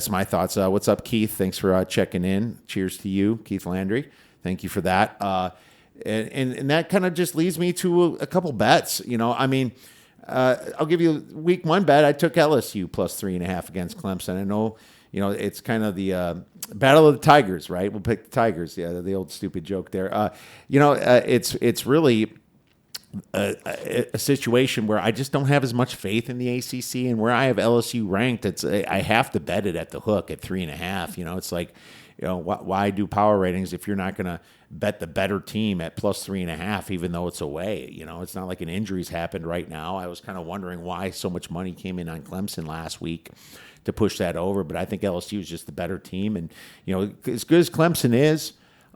my thoughts. What's up, Keith? Thanks for checking in. Cheers to you, Keith Landry. Thank you for that. And that kind of just leads me to a couple bets. I mean, I'll give you week 1 bet. I took LSU plus 3.5 against Clemson. I know, it's kind of the battle of the Tigers, right? We'll pick the Tigers. Yeah, the old stupid joke there. It's really a situation where I just don't have as much faith in the ACC, and where I have LSU ranked, I have to bet it at the hook at 3.5. It's like, why do power ratings if you're not going to bet the better team at plus 3.5, even though it's away? It's not like an injury's happened right now. I was kind of wondering why so much money came in on Clemson last week to push that over, but I think LSU is just the better team, and as good as Clemson is.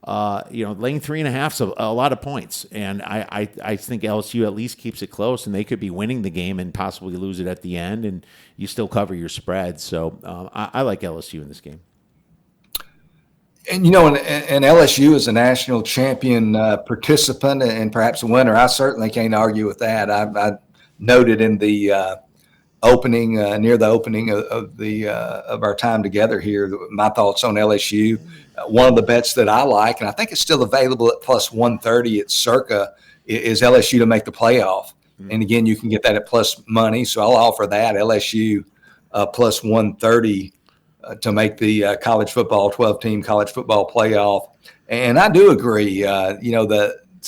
Laying 3.5 is a lot of points, and I think LSU at least keeps it close, and they could be winning the game and possibly lose it at the end, and you still cover your spread. So I like LSU in this game. And and LSU is a national champion participant and perhaps a winner. I certainly can't argue with that. I noted in the opening near the opening of our time together here, my thoughts on LSU. One of the bets that I like, and I think it's still available at plus 130 at Circa, is LSU to make the playoff. Mm-hmm. And again, you can get that at plus money, so I'll offer that LSU plus 130 to make the college football 12-team college football playoff. And I do agree. To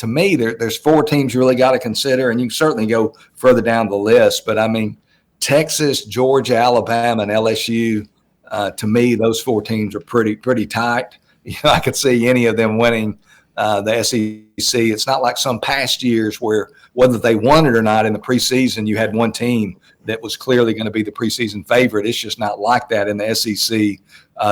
me, there's 4 teams you really got to consider, and you can certainly go further down the list. But I mean, Texas, Georgia, Alabama, and LSU. To me, those 4 teams are pretty tight. I could see any of them winning the SEC. It's not like some past years where whether they won it or not in the preseason, you had one team that was clearly going to be the preseason favorite. It's just not like that in the SEC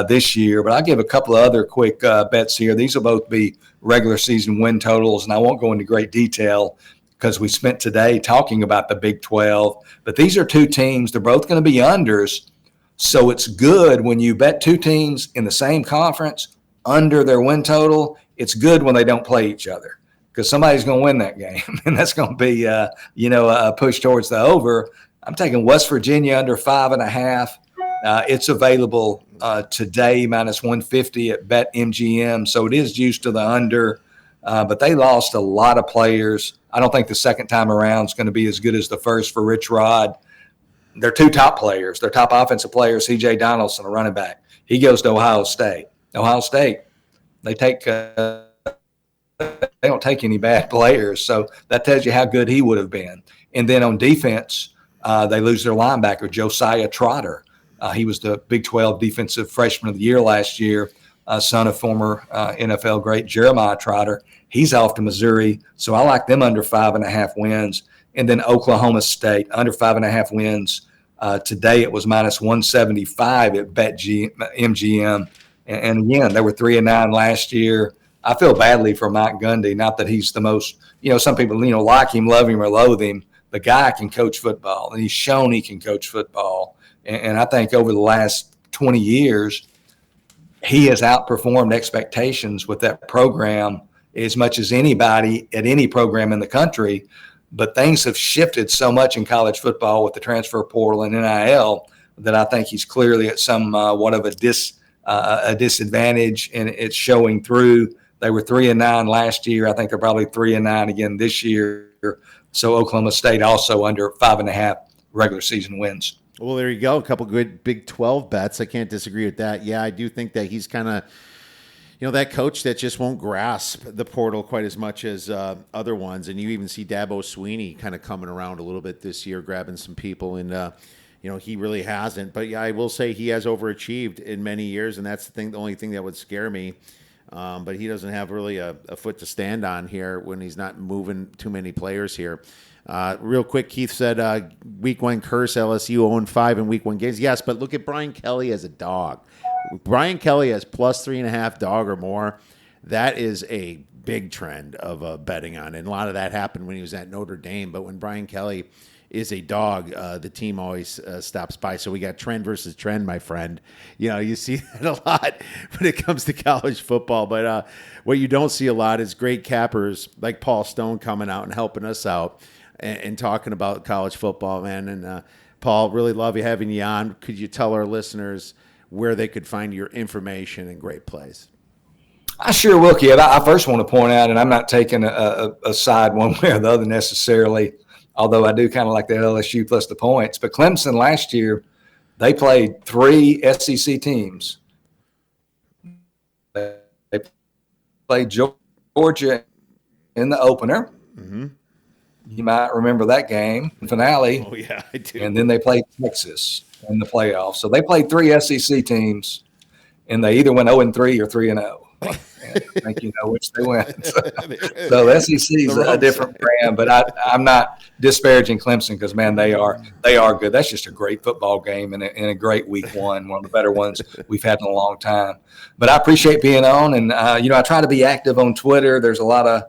this year. But I'll give a couple of other quick bets here. These will both be regular season win totals, and I won't go into great detail because we spent today talking about the Big 12. But these are 2 teams. They're both going to be unders. So it's good when you bet 2 teams in the same conference under their win total. It's good when they don't play each other because somebody's going to win that game, and that's going to be, a push towards the over. I'm taking West Virginia under 5.5. It's available today, minus 150 at BetMGM. So it is juiced to the under, but they lost a lot of players. I don't think the second time around is going to be as good as the first for Rich Rod. Their 2 top players, their top offensive players, C.J. Donaldson, a running back. He goes to Ohio State. Ohio State, they don't take any bad players, so that tells you how good he would have been. And then on defense, they lose their linebacker, Josiah Trotter. He was the Big 12 Defensive Freshman of the Year last year, son of former NFL great Jeremiah Trotter. He's off to Missouri, so I like them under 5.5 wins. And then Oklahoma State, under 5.5 wins. Today it was minus 175 at BetMGM. And again, they were 3-9 last year. I feel badly for Mike Gundy. Not that he's the most, some people, like him, love him, or loathe him. The guy can coach football, and he's shown he can coach football. And I think over the last 20 years, he has outperformed expectations with that program as much as anybody at any program in the country. But things have shifted so much in college football with the transfer portal and NIL that I think he's clearly at somewhat of a disadvantage, and it's showing through. They were 3-9 last year. I think they're probably 3-9 again this year. So Oklahoma State also under 5.5 regular season wins. Well, there you go. A couple good Big 12 bets. I can't disagree with that. Yeah, I do think that he's kind of, that coach that just won't grasp the portal quite as much as other ones. And you even see Dabo Swinney kind of coming around a little bit this year, grabbing some people. And, he really hasn't. But yeah, I will say he has overachieved in many years, and that's the only thing that would scare me. But he doesn't have really a foot to stand on here when he's not moving too many players here. Real quick, Keith said week 1 curse, LSU 0-5 in week 1 games. Yes, but look at Brian Kelly as a dog. Brian Kelly has plus 3.5 dog or more. That is a big trend of betting on. And a lot of that happened when he was at Notre Dame. But when Brian Kelly is a dog, the team always stops by. So we got trend versus trend, my friend. You see that a lot when it comes to college football. But what you don't see a lot is great cappers like Paul Stone coming out and helping us out and talking about college football, man. And Paul, really love having you on. Could you tell our listeners where they could find your information and great plays? I sure will, Kiev. I first want to point out, and I'm not taking a side one way or the other necessarily, although I do kind of like the LSU plus the points. But Clemson last year, they played 3 SEC teams. They played Georgia in the opener. Mm-hmm. You might remember that game, finale. Oh, yeah, I do. And then they played Texas in the playoffs. So they played 3 SEC teams, and they either went 0-3 or 3-0. I think you know which they went. So the SEC is a different brand, but I'm not disparaging Clemson because, man, they are good. That's just a great football game and a great week 1, one of the better ones we've had in a long time. But I appreciate being on, and I try to be active on Twitter. There's a lot of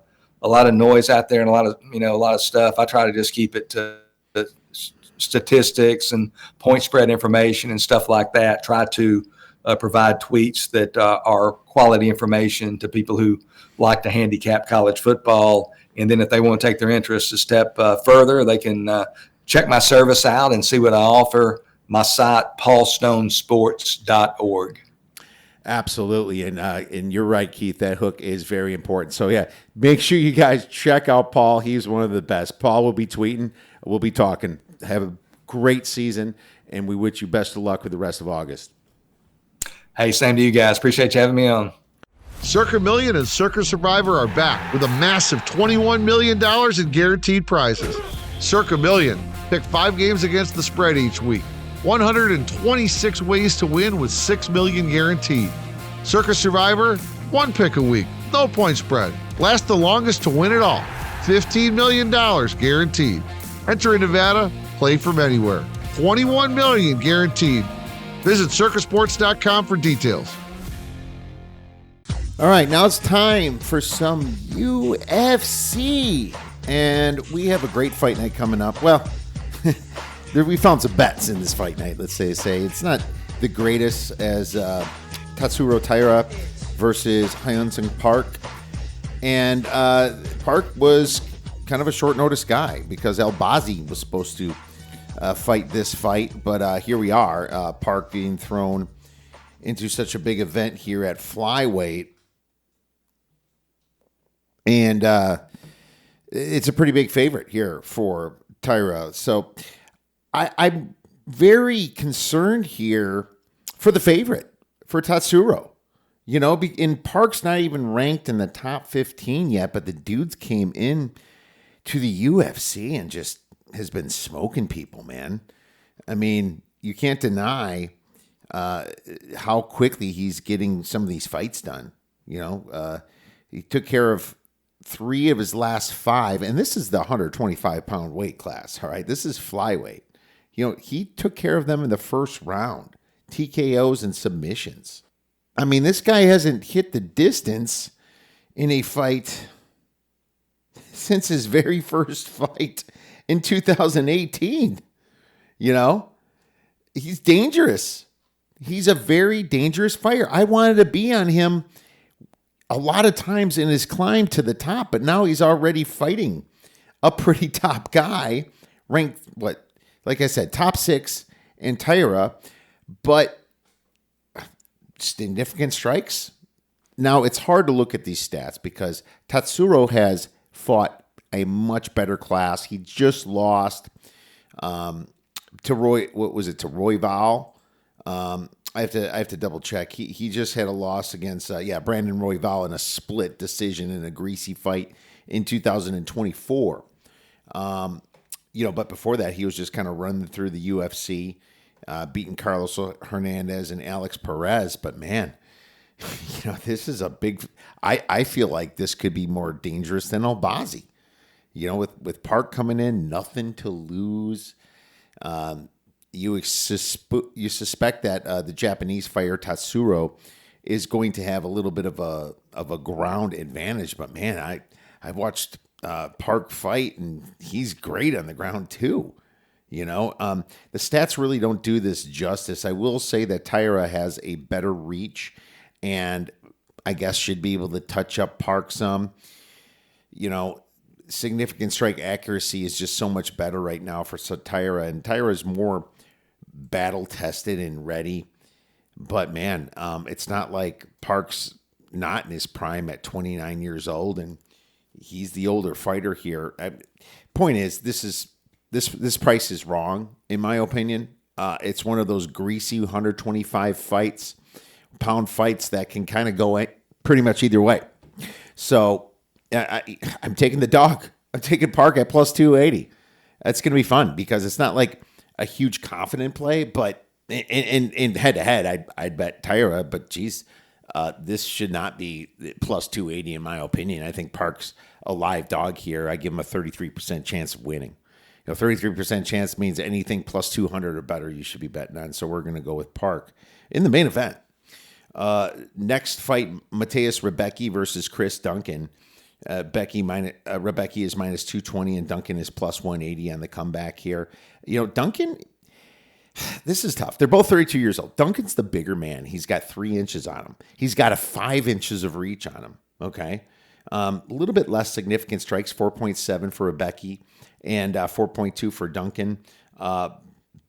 noise out there and a lot of stuff. I try to just keep it to statistics and point spread information and stuff like that. Try to provide tweets that are quality information to people who like to handicap college football. And then if they want to take their interest a step further, they can check my service out and see what I offer. My site, paulstonesports.org. Absolutely. And you're right, Keith, that hook is very important. So yeah, make sure you guys check out Paul. He's one of the best. Paul will be tweeting. We'll be talking. Have a great season, and we wish you best of luck with the rest of August. Hey, same to you guys. Appreciate you having me on. Circa Million and Circa Survivor are back with a massive $21 million in guaranteed prizes. Circa Million. Pick 5 games against the spread each week. 126 ways to win with $6 million guaranteed. Circa Survivor, 1 pick a week, no point spread. Last the longest to win it all. $15 million guaranteed. Enter in Nevada, play from anywhere. $21 million guaranteed. Visit circasports.com for details. All right, now it's time for some UFC. And we have a great fight night coming up. Well, we found some bets in this fight night, let's say. It's not the greatest as Tatsuro Taira versus Hyun-Sung Park. And Park was kind of a short notice guy because Al-Bazi was supposed to fight this fight. But here we are, Park being thrown into such a big event here at flyweight. And it's a pretty big favorite here for Taira. So I'm very concerned here for the favorite, for Tatsuro. And Park's not even ranked in the top 15 yet, but the dudes came in to the UFC and just has been smoking people, man. I mean, you can't deny how quickly he's getting some of these fights done. He took care of 3 of his last 5, and this is the 125-pound weight class, all right? This is flyweight. He took care of them in the first round, TKOs and submissions. I mean, this guy hasn't hit the distance in a fight since his very first fight in 2018. He's dangerous. He's a very dangerous fighter. I wanted to be on him a lot of times in his climb to the top, but now he's already fighting a pretty top guy, ranked, like I said, top 6 in Taira, but significant strikes. Now, it's hard to look at these stats because Tatsuro has fought a much better class. He just lost to Roy. What was it, to Roy Val? I have to double check. He just had a loss against Brandon Royval in a split decision in a greasy fight in 2024. But before that, he was just kind of running through the UFC, beating Carlos Hernandez and Alex Perez. But man, this is a big. I feel like this could be more dangerous than Albazi. With Park coming in, nothing to lose. You suspect that the Japanese fighter Tatsuro is going to have a little bit of a ground advantage. But man, I've watched Park fight, and he's great on the ground too. The stats really don't do this justice. I will say that Taira has a better reach, and I guess should be able to touch up Park some. Significant strike accuracy is just so much better right now for Taira, and Taira is more battle tested and ready. But man, it's not like Park's not in his prime at 29 years old, and he's the older fighter here. Point is, this price is wrong in my opinion. It's one of those greasy 125 pound fights that can kind of go pretty much either way. So I'm taking the dog. I'm taking Park at plus 280. That's going to be fun because it's not like a huge confident play, but in head to head, I'd bet Taira. But geez, this should not be plus 280 in my opinion. I think Park's a live dog here. I give him a 33% chance of winning. 33% chance means anything plus 200 or better you should be betting on. So we're going to go with Park in the main event. Next fight, Mateus Rebecki versus Chris Duncan. Rebecki is minus 220 and Duncan is plus 180 on the comeback here. Duncan, this is tough. They're both 32 years old. Duncan's the bigger man. He's got 3 inches on him. He's got a 5 inches of reach on him. Okay. A little bit less significant strikes, 4.7 for Rebecki and 4.2 for Duncan.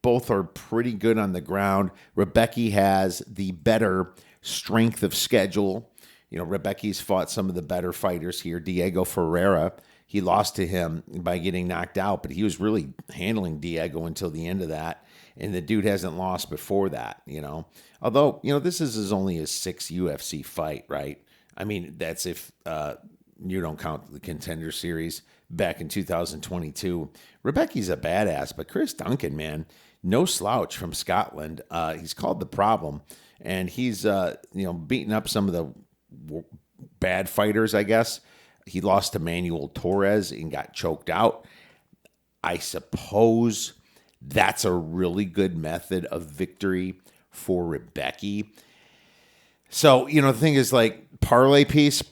Both are pretty good on the ground. Rebecki has the better strength of schedule. Rebecki's fought some of the better fighters here. Diego Ferreira, he lost to him by getting knocked out, but he was really handling Diego until the end of that. And the dude hasn't lost before that, Although, this is only his 6th UFC fight, right? I mean, that's if you don't count the Contender Series back in 2022. Rebecki's a badass, but Chris Duncan, man, no slouch from Scotland. He's called the problem, and he's, beating up some of the bad fighters, I guess. He lost to Manuel Torres and got choked out. I suppose that's a really good method of victory for Rebecki. So, the thing is, like, parlay piece,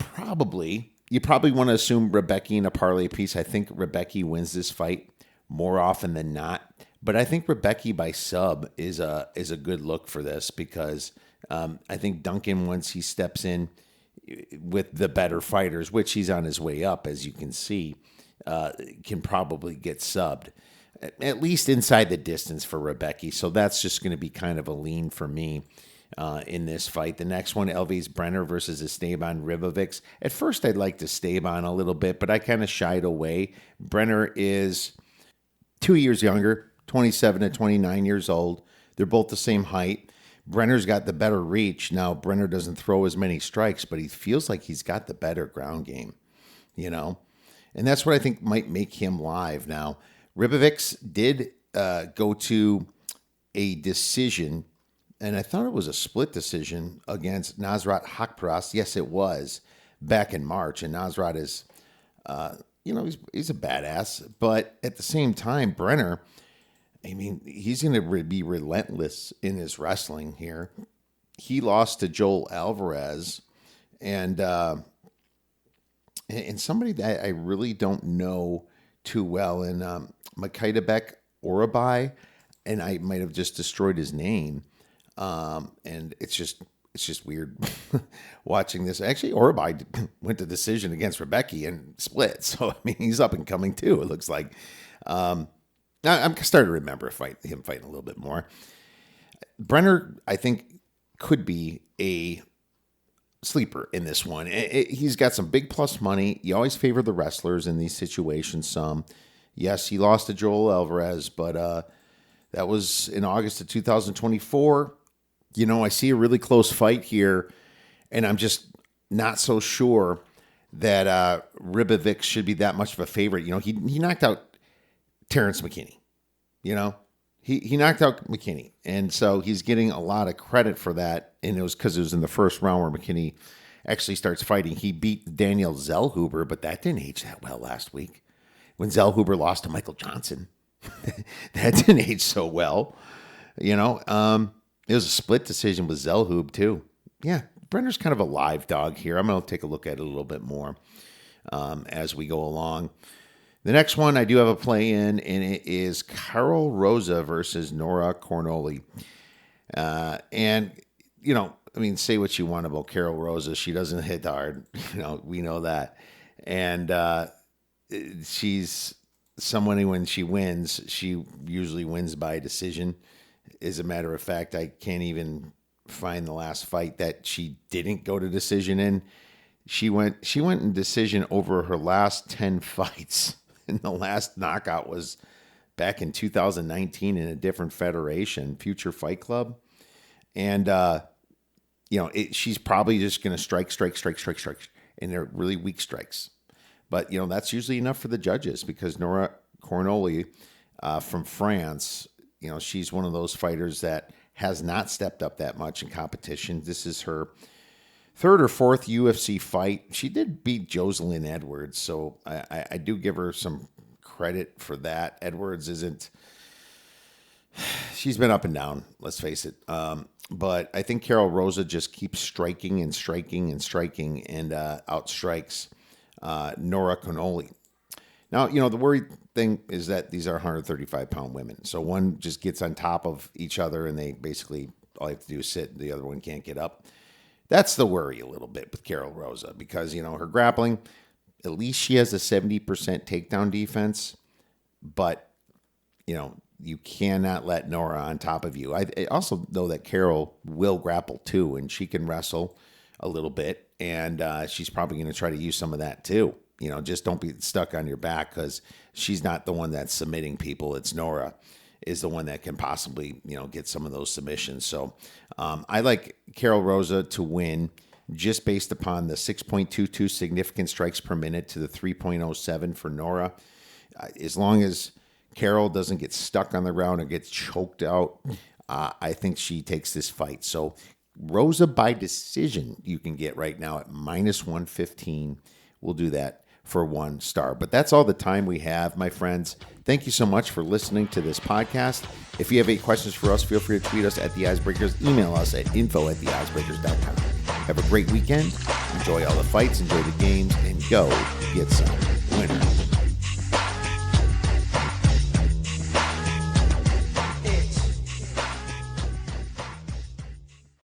you probably want to assume Rebecki in a parlay piece. I think Rebecki wins this fight more often than not. But I think Rebecki by sub is a good look for this because I think Duncan, once he steps in with the better fighters, which he's on his way up, as you can see, can probably get subbed, at least inside the distance for Rebecki. So that's just going to be kind of a lean for me in this fight. The next one, Elvis Brenner versus Esteban Ribovics. At first, I'd like to Esteban a little bit, but I kind of shied away. Brenner is 2 years younger, 27 to 29 years old. They're both the same height. Brenner's got the better reach. Now, Brenner doesn't throw as many strikes, but he feels like he's got the better ground game, And that's what I think might make him live. Now, Ribovics did go to a decision, and I thought it was a split decision against Nasrat Hakparas. Yes, it was back in March, and Nasrat is, he's a badass. But at the same time, Brenner, I mean, he's going to be relentless in his wrestling here. He lost to Joel Alvarez, and somebody that I really don't know too well, and Makaitabek Orabai, and I might have just destroyed his name. And it's just weird watching this. Actually, Orabai went to decision against Rebecki and split. So, I mean, he's up and coming too, it looks like. I'm starting to remember him fighting a little bit more. Brenner, I think, could be a sleeper in this one. He's got some big plus money. You always favor the wrestlers in these situations some. Yes, he lost to Joel Alvarez, but that was in August of 2024. I see a really close fight here, and I'm just not so sure that Ribovics should be that much of a favorite. He knocked out Terrence McKinney. You know, he knocked out McKinney. And so he's getting a lot of credit for that. And it was because it was in the first round where McKinney actually starts fighting. He beat Daniel Zellhuber, but that didn't age that well last week. When Zellhuber lost to Michael Johnson, that didn't age so well. You know, it was a split decision with Zellhub too. Yeah, Brenner's kind of a live dog here. I'm going to take a look at it a little bit more as we go along. The next one I do have a play in, and it is Carol Rosa versus Nora Cornoli. And, you know, I mean, say what you want about Carol Rosa. She doesn't hit hard. You know, we know that. And she's someone who, when she wins, she usually wins by decision. As a matter of fact, I can't even find the last fight that she didn't go to decision in. She went in decision over her last 10 fights. And the last knockout was back in 2019 in a different federation, Future Fight Club. And, you know, she's probably just going to strike. And they're really weak strikes. But, you know, that's usually enough for the judges because Nora Cornoli from France, you know, she's one of those fighters that has not stepped up that much in competition. This is her third or fourth UFC fight. She did beat Jocelyn Edwards, so I do give her some credit for that. Edwards isn't... She's been up and down, let's face it. But I think Carol Rosa just keeps striking and outstrikes Nora Cornoli. Now, you know, the worried thing is that these are 135-pound women. So one just gets on top of each other, and they basically, all you have to do is sit, the other one can't get up. That's the worry a little bit with Carol Rosa because, you know, her grappling, at least she has a 70% takedown defense. But, you know, you cannot let Nora on top of you. I also know that Carol will grapple too, and she can wrestle a little bit. And she's probably going to try to use some of that too. You know, just don't be stuck on your back because she's not the one that's submitting people. It's Nora is the one that can possibly, you know, get some of those submissions. So I like Carol Rosa to win just based upon the 6.22 significant strikes per minute to the 3.07 for Nora. As long as Carol doesn't get stuck on the ground or gets choked out, I think she takes this fight. So Rosa by decision you can get right now at -115. We'll do that for 1 star. But that's all the time we have, my friends. Thank you so much for listening to this podcast. If you have any questions for us, feel free to tweet us at The Oddsbreakers. Email us at info@theoddsbreakers.com. Have a great weekend. Enjoy all the fights, enjoy the games, and go get some.